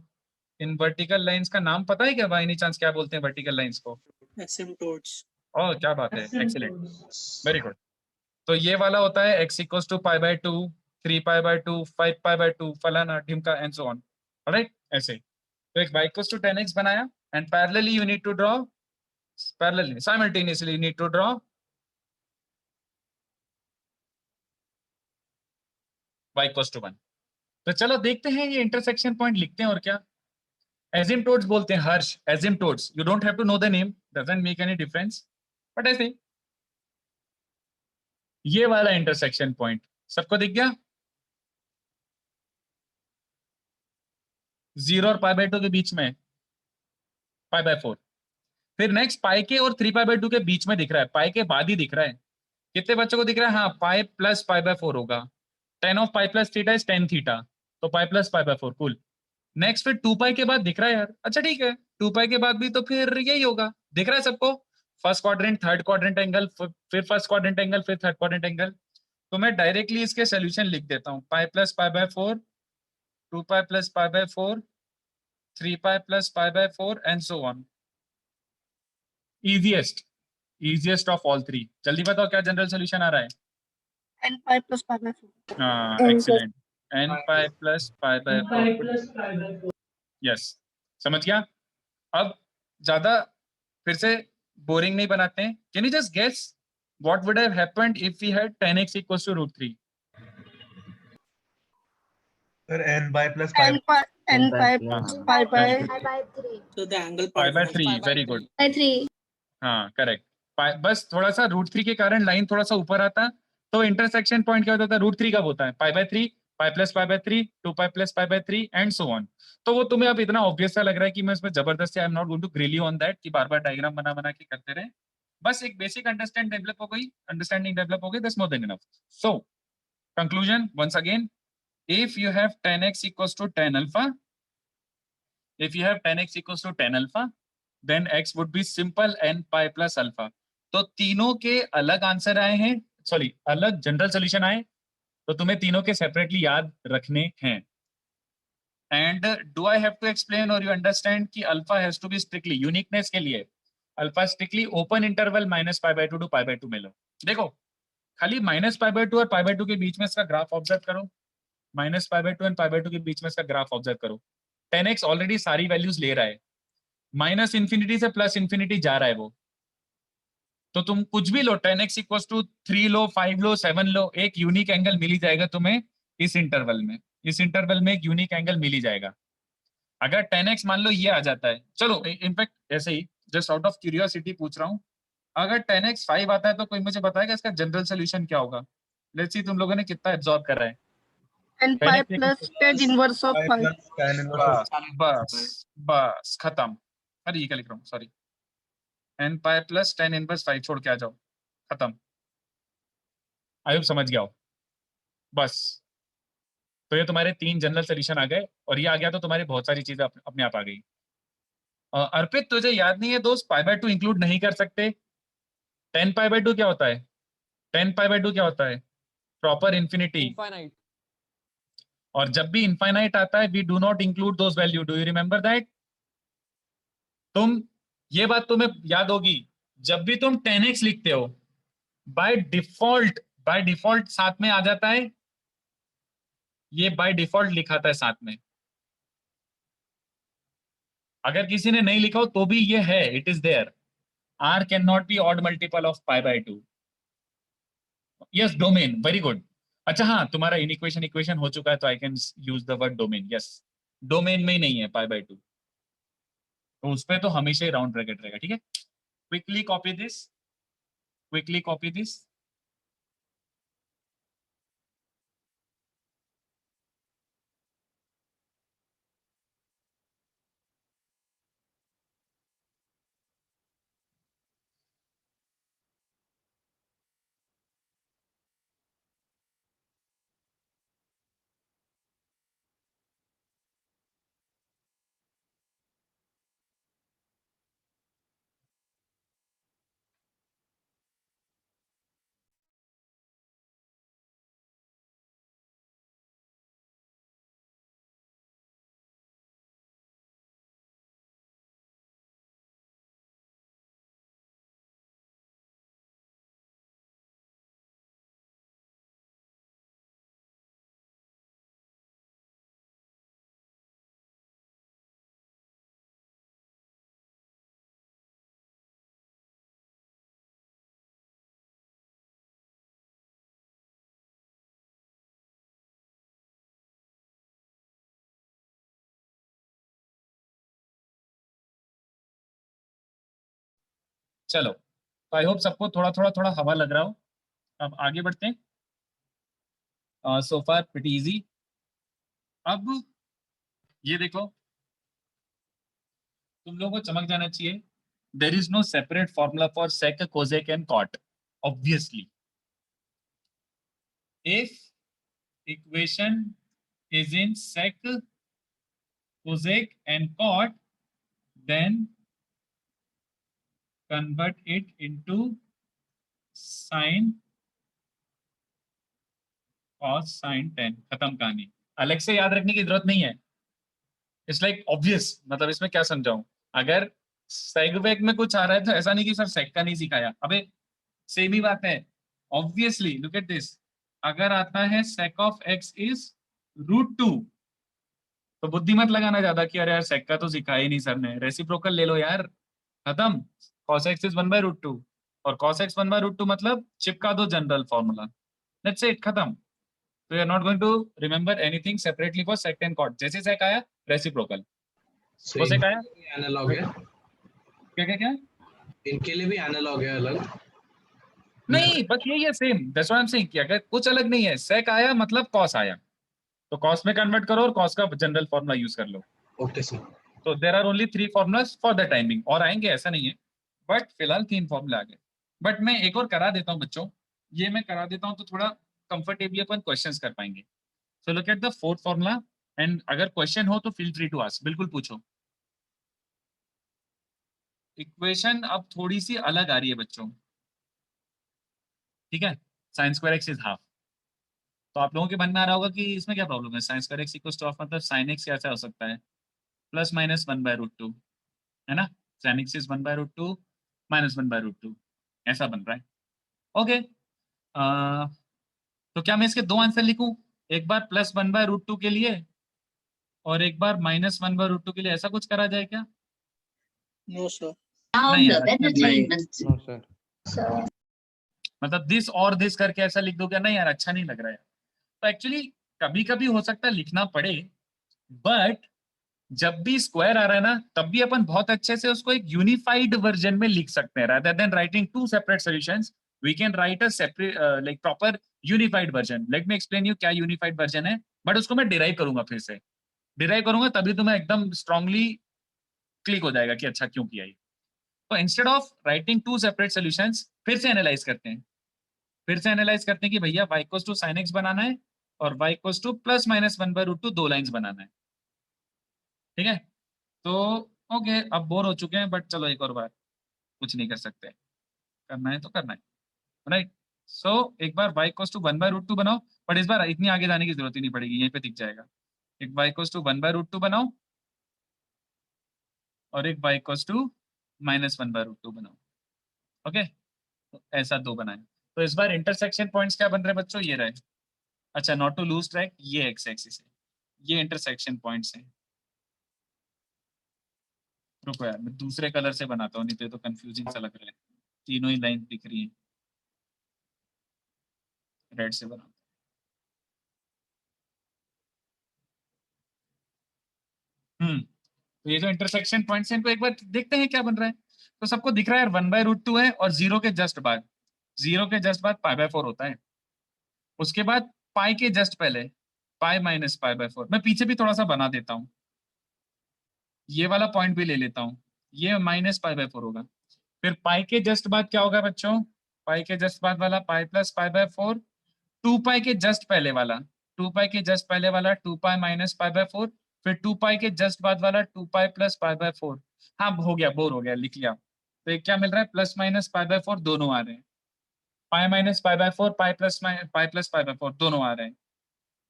इन वर्टिकल लाइंस का नाम पता है क्या बाय एनी चांस, क्या बोलते हैं वर्टिकल लाइंस को? एसिम्प्टोट्स। ओह क्या बात है, एक्सीलेंट, Asymptotes. Very good. तो ये वाला होता है x equals to pi by 2, 3 pi by 2, 5 pi by 2, फलाना ढिमका एंड सो ऑन, राइट? ऐसे तो एक y इक्वल्स टू 10x बनाया and parallelly you need to draw, parallelly simultaneously you need to draw y equals to 1। तो चलो देखते हैं ये इंटरसेक्शन पॉइंट लिखते हैं और क्या। एसिम्प्टोट्स बोलते हैं Harsh, asymptotes, you don't have to know the name, doesn't make any difference, but ऐसे ये वाला इंटरसेक्शन पॉइंट सबको दिख गया? 0 और पाई बाय 2 के बीच में पाई बाय 4। फिर नेक्स्ट पाई के और 3 पाई बाय 2 के बीच में दिख रहा है, पाई के बाद ही दिख रहा है। कितने बच्चों को दिख रहा है? हाँ, पाई प्लस पाई बाय 4 होगा। 10 of pi plus theta is 10 theta, तो pi plus pi by 4, cool. Next फिर 2 पाई के बाद दिख रहा है यार, अच्छा ठीक है, 2 पाई के बाद भी तो फिर यही होगा, दिख रहा है सबको? First quadrant, third quadrant angle, फिर फर्स्ट क्वाड्रेंट एंगल, फिर थर्ड क्वाड्रेंट एंगल। तो मैं डायरेक्टली इसके सोल्यूशन लिख देता हूँ, पाई plus pi by 4, 2 pi plus pi by 4, 3 pi plus pi by 4 and so on. Easiest of all three. जल्दी बताओ क्या जनरल सोल्यूशन आ रहा है? n pi plus pi by 4. हाँ excellent, n pi plus pi by 4। Pi plus pi by 4. Yes, समझ गया। अब ज्यादा फिर से बोरिंग नहीं बनाते हैं। Can you just guess what would have happened if we had 10x equals to √3? Sir, n by plus pi. n pi हाँ, pi by very good. 3. So the angle pi by pi 3, very good. by 3. हाँ correct. बस थोड़ा सा √3 के कारण line थोड़ा सा ऊपर आता, तो इंटरसेक्शन पॉइंट क्या होता है? √3 कब होता है? पाई by 3, pi plus pi by 3, 2 pi plus pi by 3 and so on. तो वो तुम्हें अब इतना ऑब्वियस सा लग रहा है कि मैं इसमें जबरदस्ती I am not going to grill you on that कि बार बार डायग्राम बना बना के करते रहे। बस एक बेसिक अंडरस्टैंडिंग डेवलप हो गई, that's more than enough. So conclusion once again, if you have 10x equals to 10 alpha, if you have 10x equals to 10 alpha, then x would be simple n pi plus alpha। तो तीनों के अलग answer आए हैं, sorry अलग general solution आए, तो तुम्हें तीनों के सेपरेटली याद रखने हैं। And do I have to explain और यू अंडरस्टैंड कि alpha has to be strictly, uniqueness के लिए alpha strictly open interval minus pi by 2 to pi by 2 में लो। देखो खाली माइनस पाई बाय 2 और पाई बाय 2 के बीच में इसका ग्राफ ऑब्जर्व करो, minus pi by 2 and pi by 2 के बीच में इसका ग्राफ ऑब्जर्व करो। 10x ऑलरेडी सारी वैल्यूज ले रहा है, माइनस इंफिनिटी से प्लस इंफिनिटी जा रहा है वो, तो तुम कुछ भी लो, 10x इक्वल्स टू 3 लो, 5 लो, 7 लो, एक यूनिक एंगल मिल ही जाएगा तुम्हें इस इंटरवल में। इस इंटरवल में एक यूनिक एंगल मिल ही जाएगा। अगर 10x मान लो ये आ जाता है, चलो इनफैक्ट ऐसे ही जस्ट आउट ऑफ क्यूरियोसिटी पूछ रहा हूँ, अगर 10x 5 आता है तो कोई मुझे बताएगा इसका जनरल सोल्यूशन क्या होगा? लेट्स सी तुम लोगों ने कितना एब्जॉर्ब करा है। n pi plus tan inverse of pi. Tan inverse बस बस बस खत्म। अरे ये क्या लिख रहा हूँ, sorry, n pi plus tan inverse 5 छोड़ के आ जाओ, खत्म। आई होप समझ गया हो। बस तो ये तुम्हारे 3 जनरल सोल्यूशन आ गए, और ये आ गया तो तुम्हारी बहुत सारी चीजें अपने आप आ गई। अर्पित तुझे याद नहीं है दोस्त, पाई बाय 2 इंक्लूड नहीं कर सकते। 10 पाई बाय 2 क्या होता है? 10 पाई बाय 2 क्या होता है? Proper infinity. Infinite. और जब भी इनफाइनाइट आता है we do not include those value, do you remember that? तुम ये बात तुम्हें याद होगी, जब भी तुम 10x लिखते हो बाय डिफॉल्ट साथ में आ जाता है, ये बाय डिफॉल्ट लिखाता है साथ में। अगर किसी ने नहीं लिखा हो तो भी ये है, it is there. r can not be odd multiple of pi by 2। Yes domain, very good. अच्छा हाँ, तुम्हारा इक्वेशन हो चुका है तो I can use the word domain. Yes, domain में ही नहीं है पाई बाय 2, तो उस पर तो हमेशा ही राउंड ब्रैकेट रहेगा, ठीक है। Quickly copy this. चलो, तो आई होप सबको थोड़ा थोड़ा थोड़ा हवा लग रहा हो। अब आगे बढ़ते हैं। So far pretty easy. अब ये देखो, तुम लोगों को चमक जाना चाहिए, there is no separate formula for sec, cosec and cot. Obviously if equation is in sec, cosec and cot, then convert it into sin, cos, sin, tan। खत्म कहानी। अलग से याद रखने की जरूरत नहीं है, इट्स लाइक ऑब्वियस। मतलब इसमें क्या समझाऊं, अगर सेग वेग में कुछ आ रहा है तो ऐसा नहीं कि सर सेग का नहीं सिखाया, अबे सेम ही बात है। ऑब्वियसली लुक एट दिस, अगर आता है sec of x is √2, तो बुद्धि मत लगाना ज्यादा कि अरे यार सेक का तो सिखाया ही नहीं सर ने, रेसिप्रोकल ले लो यार, खत्म। cos x is 1/√2 और cos x 1/√2 मतलब चिपका दो जनरल फॉर्मूला, दैट्स इट, खत्म। तो you are not going to remember anything separately for sec and cot. जैसे सेक आया रेसिप्रोकल, वो सेक आया एनालॉग है, क्या क्या क्या इनके लिए भी एनालॉग है अलग नहीं, बस यही है same, that's what I am saying कि अगर कुछ अलग नहीं है, सेक आया मतलब कॉस आया, तो कॉस में कन्वर्ट करो और कॉस का जनरल फॉर्मूला यूज कर लो। Okay sir. तो there are only 3 formulas for the timing, और आएंगे ऐसा नहीं है, बट फिलहाल 3 फॉर्मूला आ गए। बट मैं एक और करा देता हूँ बच्चों, ये मैं करा देता हूँ तो थोड़ा कंफर्टेबली अपन क्वेश्चंस कर पाएंगे। So look at the fourth formula, and अगर क्वेश्चन हो तो फील फ्री टू आस्क, बिल्कुल पूछो। इक्वेशन अब थोड़ी सी अलग आ रही है बच्चों, ठीक है, sin square x is half. तो आप लोगों के मन में आ रहा होगा कि इसमें क्या प्रॉब्लम है, sin square x equals to half मतलब sin x कैसा हो सकता है, प्लस माइनस 1/√2, है ना, sin x इज 1/√2 माइनस 1/√2, ऐसा बन रहा है। ओके, तो क्या मैं इसके 2 आंसर लिखूं, एक बार प्लस 1/√2 के लिए और एक बार माइनस 1/√2 के लिए, ऐसा कुछ करा जाए क्या? No, sir. नहीं यार, अच्छा नहीं। No sir. मतलब दिस और दिस करके ऐसा लिख दो क्या? नहीं यार, अच्छा नहीं लग रहा है। तो एक्चुअली कभी कभी हो सकता है लिखना पड़े, बट जब भी स्क्वायर आ रहा है ना, तब भी अपन बहुत अच्छे से उसको एक यूनिफाइड वर्जन में लिख सकते हैं, rather than writing 2 separate solutions we can write a separate like proper unified version। let me explain you क्या यूनिफाइड वर्जन है, बट उसको मैं डिराइव करूंगा, फिर से डिराइव करूंगा, तभी तो मैं एकदम स्ट्रांगली क्लिक हो जाएगा कि अच्छा क्यों किया ये। तो instead of writing 2 separate solutions, फिर से एनालाइज करते हैं, फिर से एनालाइज करते हैं कि भैया y equals to sin x बनाना है और y equals to plus minus 1/√2 2 lines बनाना है, ठीक है। तो ओके, अब बोर हो चुके हैं, बट चलो एक और बार, कुछ नहीं कर सकते, करना है तो करना है, राइट। सो एक बार y इक्वल्स टू 1/√2 बनाओ, बट इस बार इतनी आगे जाने की जरूरत ही नहीं पड़ेगी, यहीं पे दिख जाएगा। एक y इक्वल्स टू 1/√2 बनाओ और एक y इक्वल्स टू माइनस 1/√2 बनाओ, ओके। तो ऐसा 2 बनाए। तो इस बार इंटरसेक्शन पॉइंट्स क्या बन रहे हैं बच्चों, ये रहे। अच्छा, नॉट टू लूज ट्रैक, ये एक्स एक्सिस है, ये इंटरसेक्शन पॉइंट्स हैं। रुको यार, मैं दूसरे कलर से बनाता हूँ, नहीं तो ये तो कंफ्यूजिंग सा लग रहा है, तीनों ही लाइन दिख रही है, रेड से बनाता हूँ। तो ये जो इंटरसेक्शन पॉइंट्स हैं, इनको एक बार देखते हैं क्या बन रहा है। तो सबको दिख रहा है 1/√2 है, और 0 के जस्ट बाद, 0 के जस्ट बाद π/4 होता है। उसके बाद पाई के जस्ट पहले पाई माइनस π/4। मैं पीछे भी थोड़ा सा बना देता हूँ, ये वाला पॉइंट भी ले लेता हूँ, ये माइनस π/4 होगा। फिर पाई के जस्ट बाद क्या होगा बच्चों, पाई के जस्ट बाद वाला पाई प्लस π/4, 2 पाई के जस्ट पहले वाला 2 पाई के जस्ट पहले वाला 2 पाई माइनस π/4, फिर 2 पाई के जस्ट बाद वाला 2 पाई प्लस π/4। हाँ हो गया, बोर हो गया, लिख लिया। तो एक क्या मिल रहा है, प्लस माइनस π/4 दोनों आ रहे हैं, पाई माइनस π/4 पाई प्लस π/4 दोनों आ रहे हैं,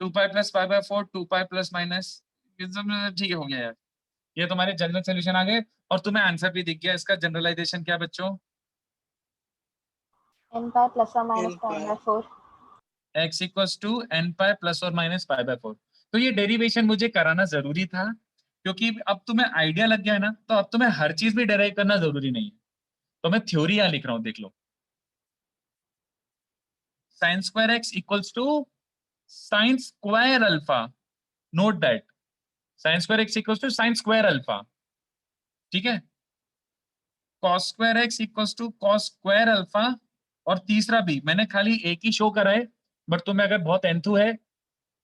2 pi plus π/4 2 pi plus minus, ठीक है, हो गया यार। ये तुम्हारे जनरल सॉल्यूशन आ गए, और तुम्हें आंसर भी दिख गया। इसका जनरलाइजेशन क्या बच्चों, n pi plus or minus π/4 x equals to n pi plus और माइनस π/4। तो ये डेरिवेशन मुझे कराना जरूरी था, क्योंकि अब तुम्हें आइडिया लग गया है ना, तो अब तुम्हें हर चीज भी डेराइव करना जरूरी नहीं है। तो मैं थ्योरी यहां लिख रहा हूं, देख लो, sin square x equals to sin square alpha, note that, sin square x equals to sin square alpha, ठीक है। cos square x equals to cos square alpha, और तीसरा भी मैंने खाली एक ही शो करा है, बट तुम्हें अगर बहुत एंथू है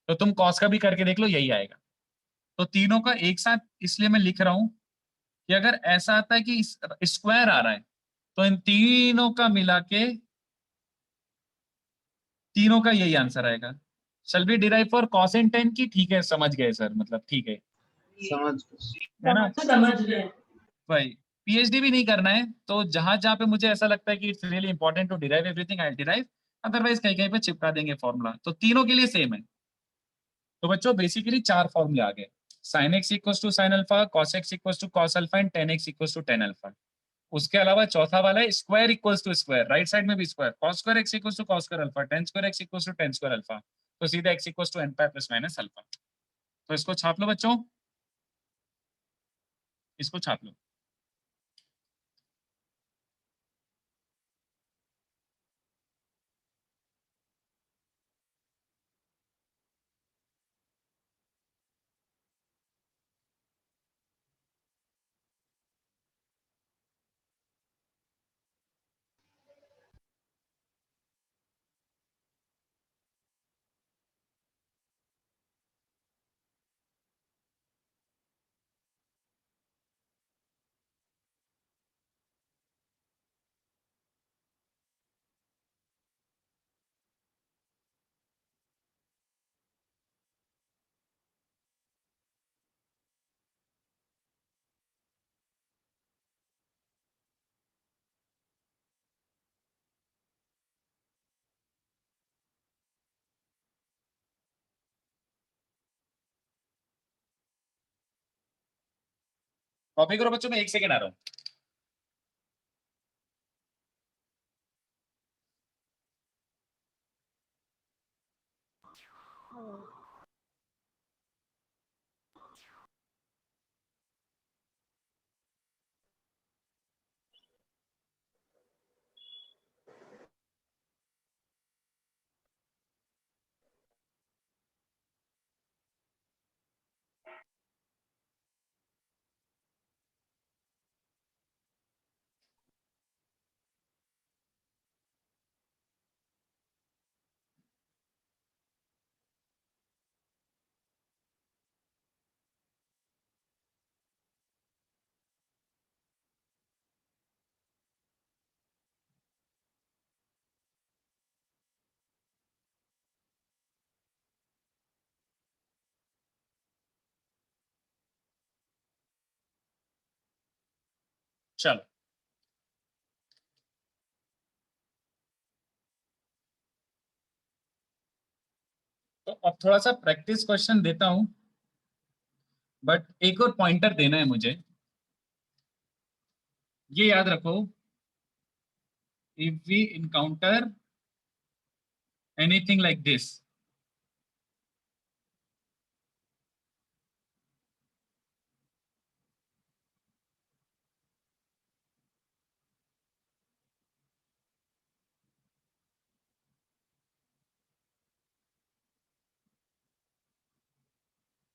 तो तुम cos का भी करके देख लो, यही आएगा। तो तीनों का एक साथ इसलिए मैं लिख रहा हूं कि अगर ऐसा आता है कि स्क्वायर आ रहा है तो इन तीनों का मिला के तीनों का यही आंसर आएगा। Shall be derive for cos and tan की, ठीक है समझ गए सर, मतलब ठीक है, समझ है ना? समझ गए। भाई पीएचडी भी नहीं करना है तो जहां जहां पे मुझे ऐसा लगता है कि it's really important to derive everything, I derive, otherwise कहीं कहीं पे चिपका देंगे फॉर्मूला। तो तीनों के लिए सेम है। तो बच्चों बेसिकली 4 फॉर्मूले आ गए, sin x equals to sin alpha, cos x equals to cos alpha and tan x equals to tan alpha. उसके अलावा चौथा वाला है square equals to square, right side में भी square, cos square x equals to cos square alpha, tan square x equals to tan square alpha, तो सीधा x equals to n pi plus minus alpha. तो इसको छाप लो बच्चों, इसको छाप लो। कॉपी करो बच्चों, मैं 1 सेकेंड आ रहा हूँ। चलो तो अब थोड़ा सा प्रैक्टिस क्वेश्चन देता हूं, बट एक और पॉइंटर देना है मुझे, ये याद रखो, if we encounter anything like this,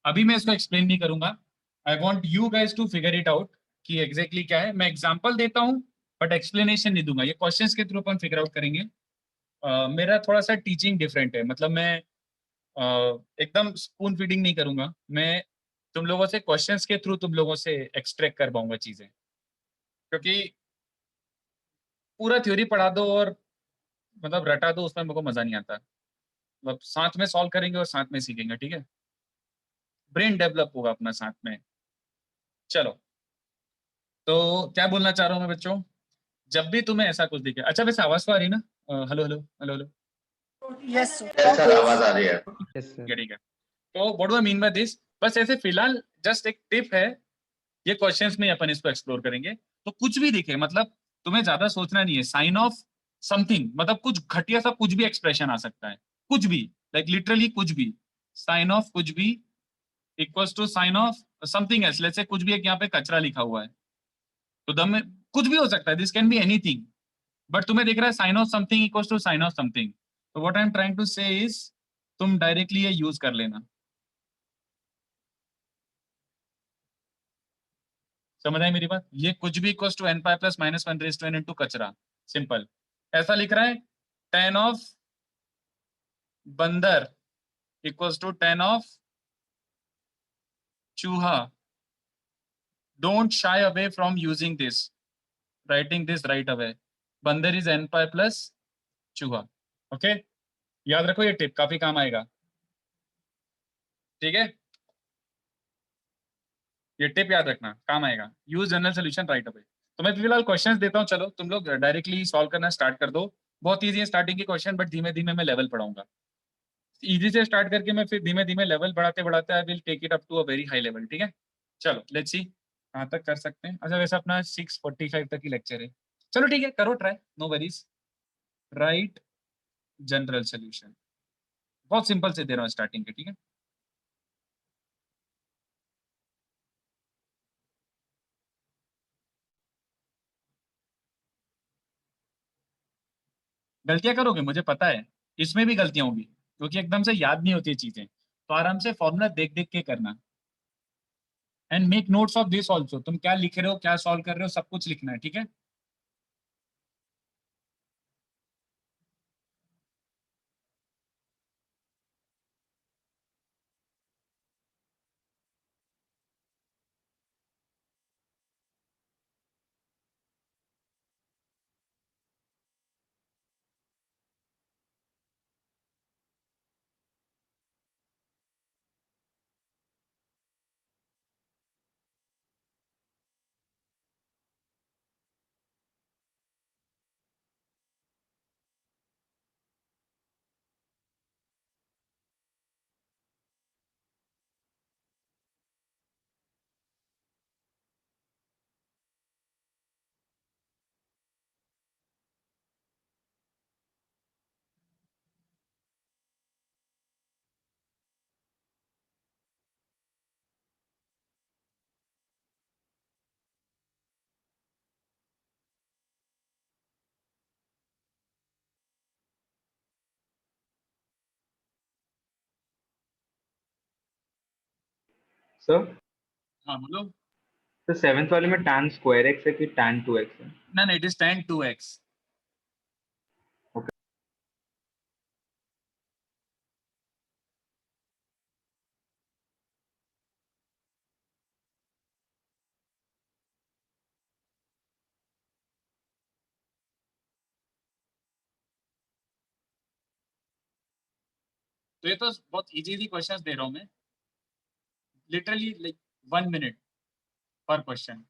अभी मैं इसको एक्सप्लेन नहीं करूंगा, I want you guys to figure it out कि एग्जैक्टली क्या है। मैं एग्जाम्पल देता हूं बट एक्सप्लेनेशन नहीं दूंगा, ये क्वेश्चंस के थ्रू अपन फिगर आउट करेंगे। मेरा थोड़ा सा टीचिंग डिफरेंट है, मतलब मैं एकदम स्पून फीडिंग नहीं करूंगा, मैं तुम लोगों से क्वेश्चंस के थ्रू तुम लोगों से एक्सट्रैक्ट कर पाऊंगा चीजें, क्योंकि पूरा थ्योरी पढ़ा दो और मतलब रटा दो, उसमें मेरे को मजा नहीं आता। मतलब साथ में सॉल्व करेंगे और साथ में सीखेंगे, ठीक है, ब्रेन डेवलप होगा अपना साथ में। चलो तो क्या बोलना चाह रहा हूँ मैं बच्चों, जब भी तुम्हें ऐसा कुछ दिखे, अच्छा वैसे आवाज तो आ रही है ना? Hello hello hello hello, Yes, sir. Sir आवाज आ रही है। ठीक है। तो what do I mean by this, बस ऐसे फिलहाल जस्ट एक टिप है, ये क्वेश्चंस में अपन इसको एक्सप्लोर करेंगे। तो कुछ भी दिखे, मतलब तुम्हें ज्यादा सोचना नहीं है, साइन ऑफ समथिंग, मतलब कुछ घटिया सा कुछ भी एक्सप्रेशन आ सकता है, कुछ भी, लाइक लिटरली कुछ भी, साइन ऑफ कुछ भी equals to sine of something else, let's say कुछ भी एक यहाँ पे कचरा लिखा हुआ है, तो दम में कुछ भी हो सकता है, this can be anything, but तुम्हें दिख रहा है sine of something equals to sine of something, तो what I am trying to say is तुम डायरेक्टली ये यूज कर लेना। समझ आई मेरी बात? ये कुछ भी equal to n pi plus minus one raise to n into कचरा, सिंपल। ऐसा लिख रहा है tan ऑफ बंदर इक्वल्स टू tan ऑफ चूहा। Don't shy away from using this, writing this right away. बंदर इज n पाई प्लस चूहा। Okay, याद रखो ये टिप काफी काम आएगा, ठीक है? ये टिप याद रखना, काम आएगा। Use general solution right away. तो मैं फिलहाल क्वेश्चंस देता हूँ, चलो तुम लोग डायरेक्टली सॉल्व करना स्टार्ट कर दो। बहुत इजी है स्टार्टिंग के क्वेश्चन, बट धीमे धीमे मैं लेवल बढ़ाऊंगा। इजी से स्टार्ट करके मैं फिर धीमे धीमे लेवल बढ़ाते बढ़ाते I will take it up to a very high level, ठीक है? चलो लेट्स सी कहाँ तक कर सकते हैं। अच्छा वैसे अपना 6:45 तक ही लेक्चर है, चलो ठीक है, करो try, no worries. Write general solution, बहुत सिंपल से दे रहा हूँ स्टार्टिंग के, ठीक है? गलतियां करोगे मुझे पता है, इसमें भी गलतियां होंगी क्योंकि एकदम से याद नहीं होती चीजें, तो आराम से फॉर्मूला देख देख के करना। And make notes of this also, तुम क्या लिख रहे हो, क्या सॉल्व कर रहे हो, सब कुछ लिखना है, ठीक है? सर हाँ बोलो। तो सेवेंथ वाले में tan स्क्वायर एक्स है कि tan 2x है? ना इट इज tan 2x। तो ये तो बहुत इजी इजी क्वेश्चंस दे रहा हूँ मैं, लिटरली लाइक 1 मिनट पर क्वेश्चन।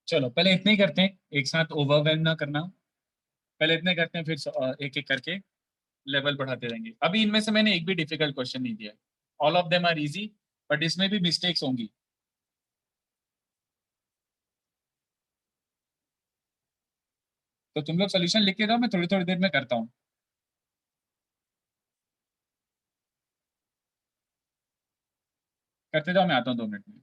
चलो पहले इतने ही करते हैं, एक साथ ओवरवेल्म ना करना, पहले इतने करते हैं, फिर एक एक करके लेवल बढ़ाते रहेंगे। अभी इनमें से मैंने एक भी डिफिकल्ट क्वेश्चन नहीं दिया, all of them are easy, but इसमें भी मिस्टेक्स होंगी। तो तुम लोग सोल्यूशन लिख के जाओ, मैं थोड़ी थोड़ी देर में करता हूँ। करते जाओ, मैं आता हूँ 2 मिनट में।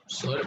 Sir,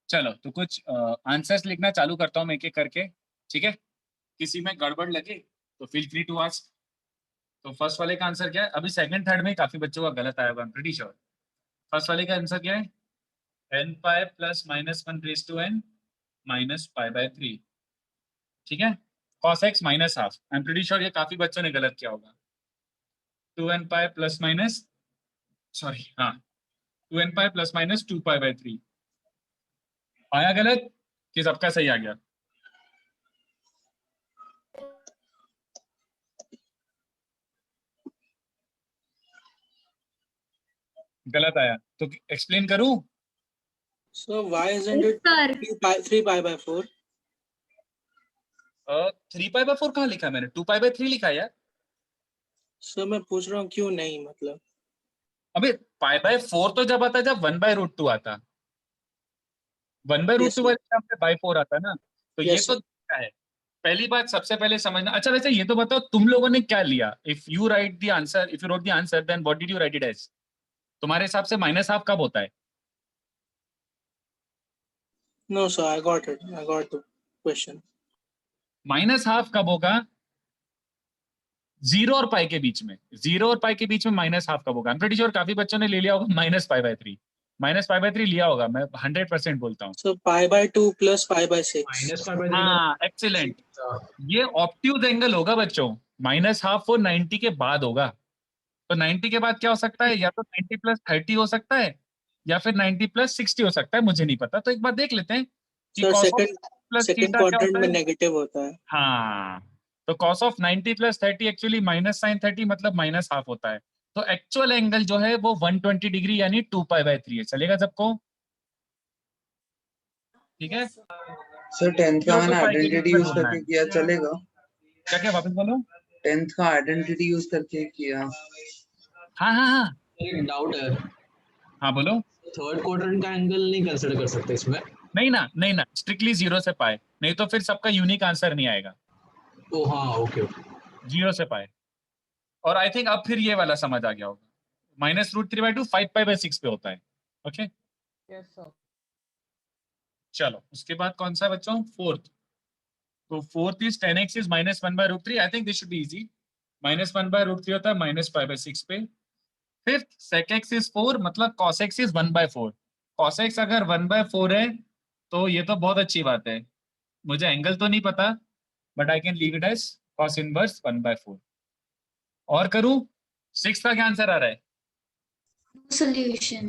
चलो तो कुछ आंसर्स लिखना चालू करता हूँ मैं एक एक करके, ठीक है? किसी में गड़बड़ लगे तो फील फ्री टू आस्क। तो फर्स्ट वाले का आंसर क्या है? अभी सेकंड थर्ड में काफी बच्चों का गलत आया हुआ, I am pretty sure. First वाले का आंसर क्या है? n pi plus minus 1 raise to n minus pi by 3, ठीक है? cos x minus half, I am pretty sure ये काफी बच्चों ने गलत किया होगा। 2n पाई प्लस माइनस, सॉरी हाँ 2n pi plus minus 2 pi by 3 आया गलत कि सबका सही आ गया? गलत आया तो एक्सप्लेन करूं? So why isn't it 3 pi by 4? 3 pi by 4 कहाँ लिखा है मैंने? 2 पाई बाय 3 लिखा है यार। सर मैं पूछ रहा हूँ क्यों नहीं, मतलब अबे पाई बाय 4 तो जब आता है जब 1 बाय रूट 2 आता, 1 बाय रूट Yes, 2 sir. वाले यहाँ पे बाय 4 आता ना, तो ये Yes, तो sir. क्या है? पहली बात सबसे पहले समझना। अच्छा वैसे ये तो बताओ तुम लोगों ने क्या लिया? If you write the answer, if you wrote the answer then what did you write it as? तुम्हारे हिसाब से माइनस हाफ कब होता है? No, sir, I got it. I got the question. Minus half कब होगा? 0 और पाई के बीच में, 0 और पाई के बीच में माइनस हाफ कब होगा? आई एम प्रीटी श्योर काफी बच्चों ने ले लिया होगा minus pi by 3, minus pi by 3 लिया होगा, मैं 100% बोलता हूँ। So pi by 2 plus pi by 6. minus pi by 3 हाँ एक्सीलेंट, ये ऑब्ट्यूज एंगल होगा बच्चों। माइनस हाफ वो 90 के बाद होगा, तो 90 के बाद क्या हो सकता है? या तो 90 प्लस 30 हो सकता है या फिर 90 प्लस 60 हो सकता है, मुझे नहीं पता। तो एक बार देख लेते हैं कि Sir, cos of second plus second theta क्या quadrant होता में है। नेगेटिव होता है. हाँ तो cos of 90 plus 30 actually minus sine 30 मतलब माइनस हाफ होता है। तो एक्चुअल एंगल जो है वो 120 डिग्री यानी 2 पाई बाय 3 है। चलेगा सबको? ठीक है सर 10th का मैंने आइडेंटिटी यूज करके किया, चलेगा? क्या क्या वापस बोलो? 10th का आइडेंटिटी यूज करके किया। हाँ हाँ हाँ एक डाउट है, हाँ बोलो। थर्ड क्वाड्रेंट का एंगल नहीं कंसिडर कर सकते इसमें? नहीं ना स्ट्रिक्टली 0 से पाए, नहीं तो फिर सबका यूनिक आंसर नहीं आएगा। ओ हाँ ओके ओके। 0 से पाए। और आई थिंक अब फिर ये वाला समझ आ गया होगा, माइनस रूट 3/2 5 पाई बाय 6 पे होता है। Okay Yes, sir. चलो उसके बाद कौन सा बच्चों? फोर्थ। तो fourth is 10x is minus 1 by root 3। I think this should be easy. -1/√3 होता है -π/6 पे। फिफ्थ sec x इज 4, मतलब cos x is 1/4। cos x अगर 1/4 है तो ये तो बहुत अच्छी बात है। मुझे एंगल तो नहीं पता, but I can leave it as cos inverse 1/4। और करूं? 6 का क्या आंसर आ रहा है? Solution.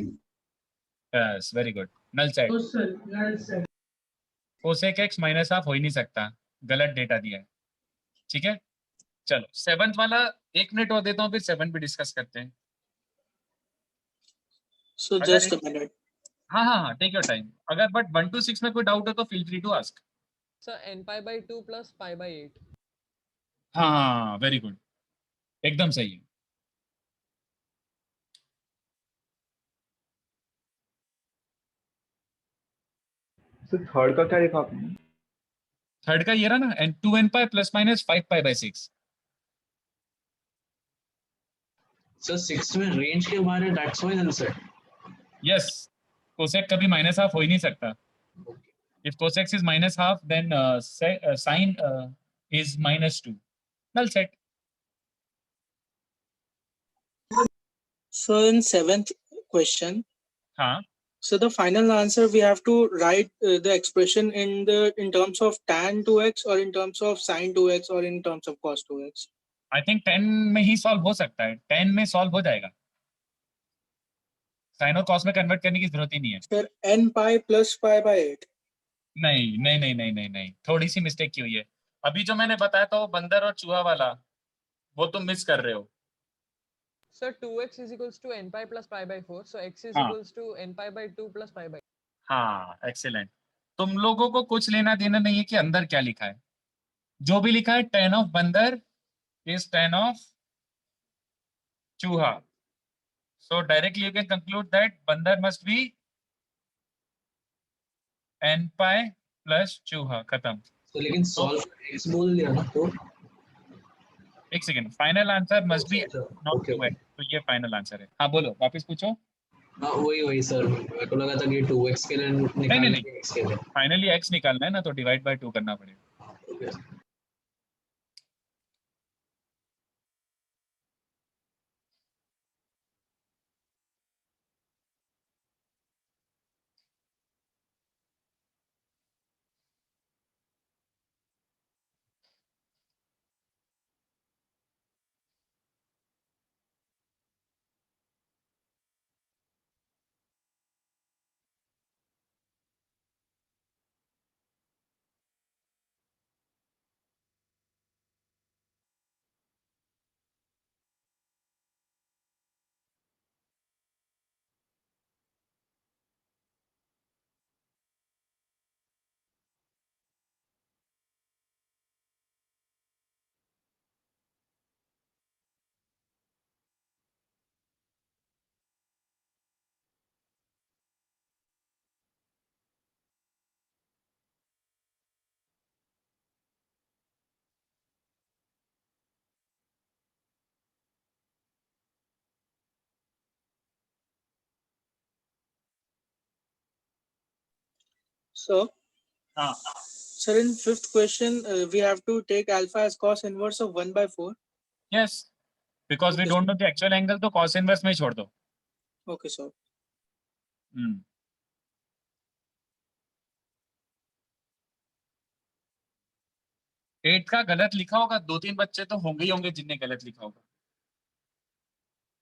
Yes, very good, null set. null set. cosec x -1/2 हो ही नहीं सकता, गलत डेटा दिया है। ठीक है, चलो 7th वाला 1 मिनट और देता हूँ, फिर 7 भी डिस्कस करते हैं। So just a minute. हाँ, टेक योर टाइम। अगर बट 1 to 6 में कोई डाउट हो तो feel free to ask. Sir, n/2 plus π/8. हाँ, वेरी गुड, एकदम सही है। तो थर्ड का क्या लिखा आपने? थर्ड का ये रहा ना, n 2nπ ± 5π/6। सर 6 में रेंज के बारे में that's why answer. Yes, cosec कभी -1/2 हो ही नहीं सकता। If cosec is -1/2 then sine is -2, null set. So in 7th question, हाँ, so the final answer we have to write the expression in terms of tan 2x or in terms of sin 2x or in terms of cos 2x. I think 10 में ही solve हो सकता है, 10 में solve हो जाएगा। Sign और cos में convert करने की जरूरत ही नहीं है। Sir, nπ plus π/8. नहीं, थोड़ी सी मिस्टेक की हुई है। अभी जो मैंने बताया था वो बंदर और चूहा वाला, वो तुम मिस कर रहे हो। Sir, 2x is equals to nπ plus π/4. So x is हाँ। equals to nπ/2 plus π/4. हाँ, एक्सीलेंट। तुम लोगों को कुछ लेना देना नहीं है कि अंदर क्या लिखा है। जो भी लिखा है tan ऑफ बंदर इज tan ऑफ चूहा, so directly you can conclude that बंदर must be nπ plus चूहा, खत्म। तो लेकिन सॉल्व x बोल दिया ना तो। एक second, final answer must be not 2x, तो ये फाइनल आंसर है। हाँ बोलो, वापस पूछो। हाँ वही सर, मेरे को लगा था कि 2x के लिए निकालना है x के लिए। फाइनली x निकालना है ना, तो डिवाइड बाय 2 करना पड़ेगा। So, हाँ, sir, in 5th question, we have to take alpha as cos inverse of 1/4. Yes, because we don't know the actual angle, तो cos इनवर्स में ही छोड़ दो। Okay, sir. एट का गलत लिखा होगा, 2-3 बच्चे तो होंगे ही होंगे जिनने गलत लिखा होगा।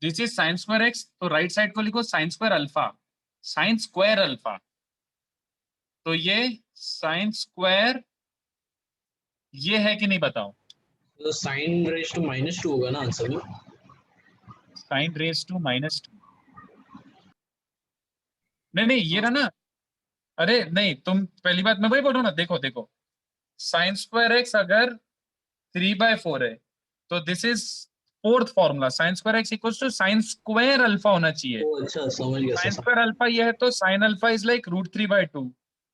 This is sine square x, तो राइट साइड को लिखो sign square alpha, sign square alpha. तो ये साइन स्क्वायर ये है कि नहीं बताओ। तो sin raised to -2 होगा ना आंसर में। साइन रेज टू -2, नहीं ये रहा ना। अरे नहीं, तुम पहली बात मैं वही बोल रहा हूँ ना, देखो साइन स्क्वायर एक्स अगर 3/4 है तो this is fourth formula, sine square x equals to sine square alpha होना चाहिए। अच्छा समझ गया। साइन स्क्वायर अल्फा ये है, तो साइन अल्फा इज लाइक √3/2।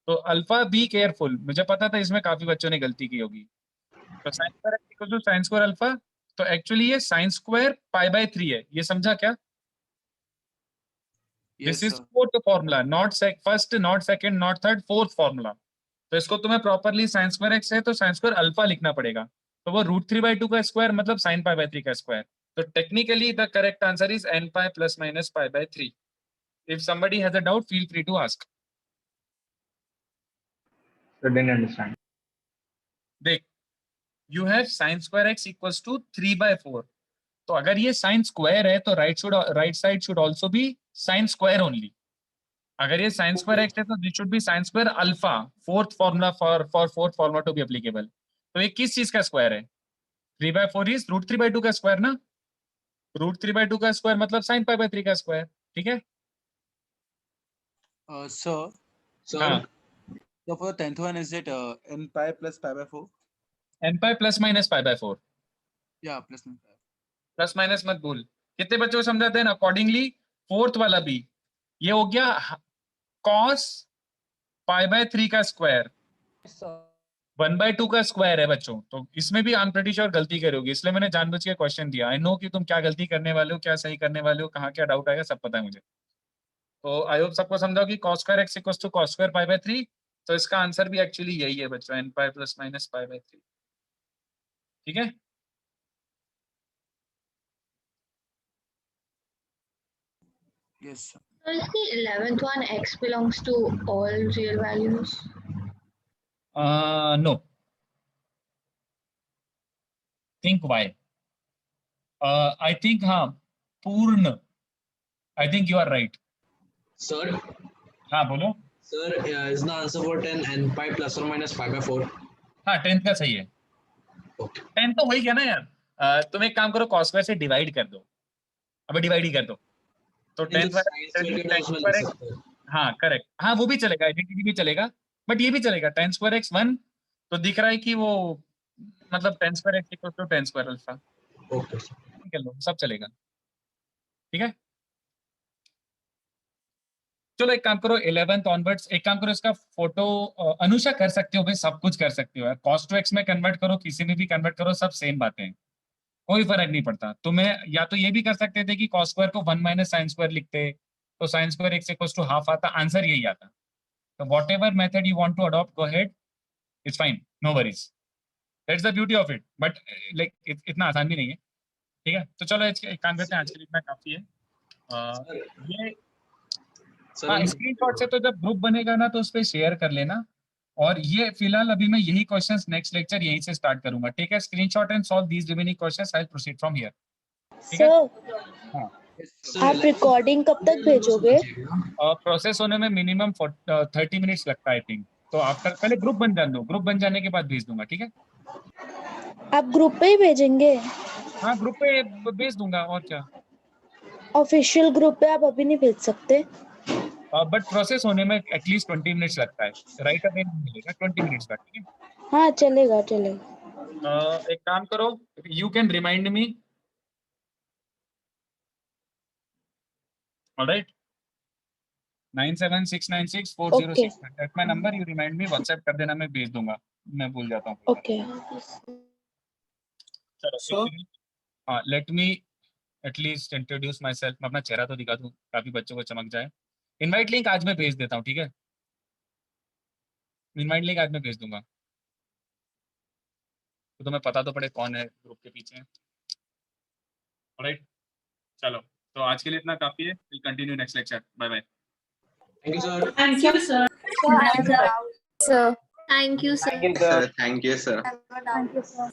तो अल्फा बी केयरफुल, मुझे पता था इसमें काफी बच्चों ने गलती की होगी। तो sine square x equals to sine square alpha, तो एक्चुअली ये साइन स्क्वायर π/3 है। ये समझा क्या? This is fourth formula, not first, not second, not third, fourth formula. तो इसको तुम्हें प्रॉपरली साइन स्क्वायर एक्स है तो साइन स्क्वायर अल्फा लिखना पड़ेगा। तो वो √3/2 का स्क्वायर मतलब sin π/3 का स्क्वायर. तो technically the correct answer is n pi plus minus π/3. If somebody has a doubt, feel free to ask. So didn't understand. देख, you have sin square x equals to 3/4. तो अगर ये sin square है तो right side should also be sin square only. अगर ये sin square x है तो this should be sin square alpha. Fourth formula for fourth formula to be applicable. तो ये किस चीज का स्क्वायर है? 3/4 is √3/2 का स्क्वायर ना. √3/2 का स्क्वायर मतलब sin π/3 का स्क्वायर. ठीक है? Sir. हाँ. So for the 10th one, is it n pi plus π/4? n pi plus minus π/4. Yeah, plus minus. Plus minus मत भूल. कितने बच्चों को समझाते हैं ना? अकॉर्डिंगली फोर्थ वाला भी ये हो गया cos π/3 का स्क्वायर 1/2 का स्क्वायर है बच्चों. तो इसमें भी आई एम प्रीटी श्योर गलती करोगे, इसलिए मैंने जानबूझ के क्वेश्चन दिया. आई नो कि तुम क्या गलती करने वाले हो, क्या सही करने वाले हो, कहाँ क्या डाउट आएगा, सब पता है मुझे. तो आई होप सबको समझाओ कि cos square x equals to cos square π/3. तो इसका आंसर भी एक्चुअली यही है बच्चों, n pi plus minus π/3. ठीक है? Yes, sir. So is the 11th one x belongs to all real values? No. Think why? I think हाँ, पूर्ण. I think you are right. Sir, हाँ बोलो. sir, is the answer for 10 n pi plus or minus π/4? हाँ 10th का सही है. 10 तो वही क्या ना यार. तुम एक काम करो, cos square से डिवाइड कर दो. अबे डिवाइड ही कर दो. तो 10th हाँ करेक्ट. हाँ वो भी चलेगा, आइडेंटिटी भी चलेगा, बट ये भी चलेगा. tan square x 1 तो दिख रहा है कि वो मतलब tan square x equals to tan square alpha. Okay कर लो, सब चलेगा. ठीक है? चलो एक काम करो, 11th ऑनवर्ड्स एक काम करो, इसका फोटो अनुषा कर सकते हो भाई, सब कुछ कर सकते हो यार. cos to x में कन्वर्ट करो, किसी में भी कन्वर्ट करो, सब सेम बातें हैं, कोई फर्क नहीं पड़ता. तुम्हें या तो ये भी कर सकते थे कि cos स्क्वायर को 1 माइनस साइन स्क्वायर लिखते, तो sine square x equals to half आता, आंसर यही आता. तो whatever method you want to adopt, go ahead, it's fine, no worries. That's the beauty of it. But like इतना आसान भी नहीं है. ठीक है? तो चलो एक काम करते हैं, आज के लिए इतना काफी है. ये स्क्रीनशॉट से तो जब ग्रुप बनेगा ना तो उस पर शेयर कर लेना. और ये फिलहाल अभी मैं यही क्वेश्चंस नेक्स्ट लेक्चर यहीं से स्टार्ट करूंगा. ठीक है? Screenshot and solve these remaining questions. I will proceed from here. ठीक है? हाँ. आप रिकॉर्डिंग कब तक भेजोगे? प्रोसेस होने में मिनिमम 30 मिनट्स लगता है आई थिंक. तो आफ्टर पहले ग्रुप बन जाने दो, ग्रुप बन जाने के बाद भेज दूंगा. ठीक है? आप ग्रुप पे ही भेजेंगे? हाँ ग्रुप पे भेज दूंगा, और क्या. ऑफिशियल ग्रुप पे आप अभी नहीं भेज सकते? बट प्रोसेस होने में एटलीस्ट 20 मिनट्स लगता है. राइट अवे मिलेगा 20 मिनट्स तक. ठीक है? हाँ चलेगा चलेगा. एक काम करो, you can remind me. Alright, 97696406 that's my number. You remind me, WhatsApp कर देना, मैं भेज दूंगा, मैं भूल जाता हूँ. ओके. चलो हाँ, let me at least introduce my self. मैं अपना चेहरा तो दिखा दूं, काफी बच्चों को चमक जाए. इनवाइट लिंक आज मैं भेज देता हूँ. ठीक है? इनवाइट लिंक आज मैं भेज दूंगा, तो तुम्हें पता तो पड़े कौन है ग्रुप के पीछे. ऑलराइट, चलो तो आज के लिए इतना काफी है. Will continue next lecture. Bye bye. Thank you sir. Thank you, sir. Sir. Thank you, sir. Thank you, sir. Thank you, sir.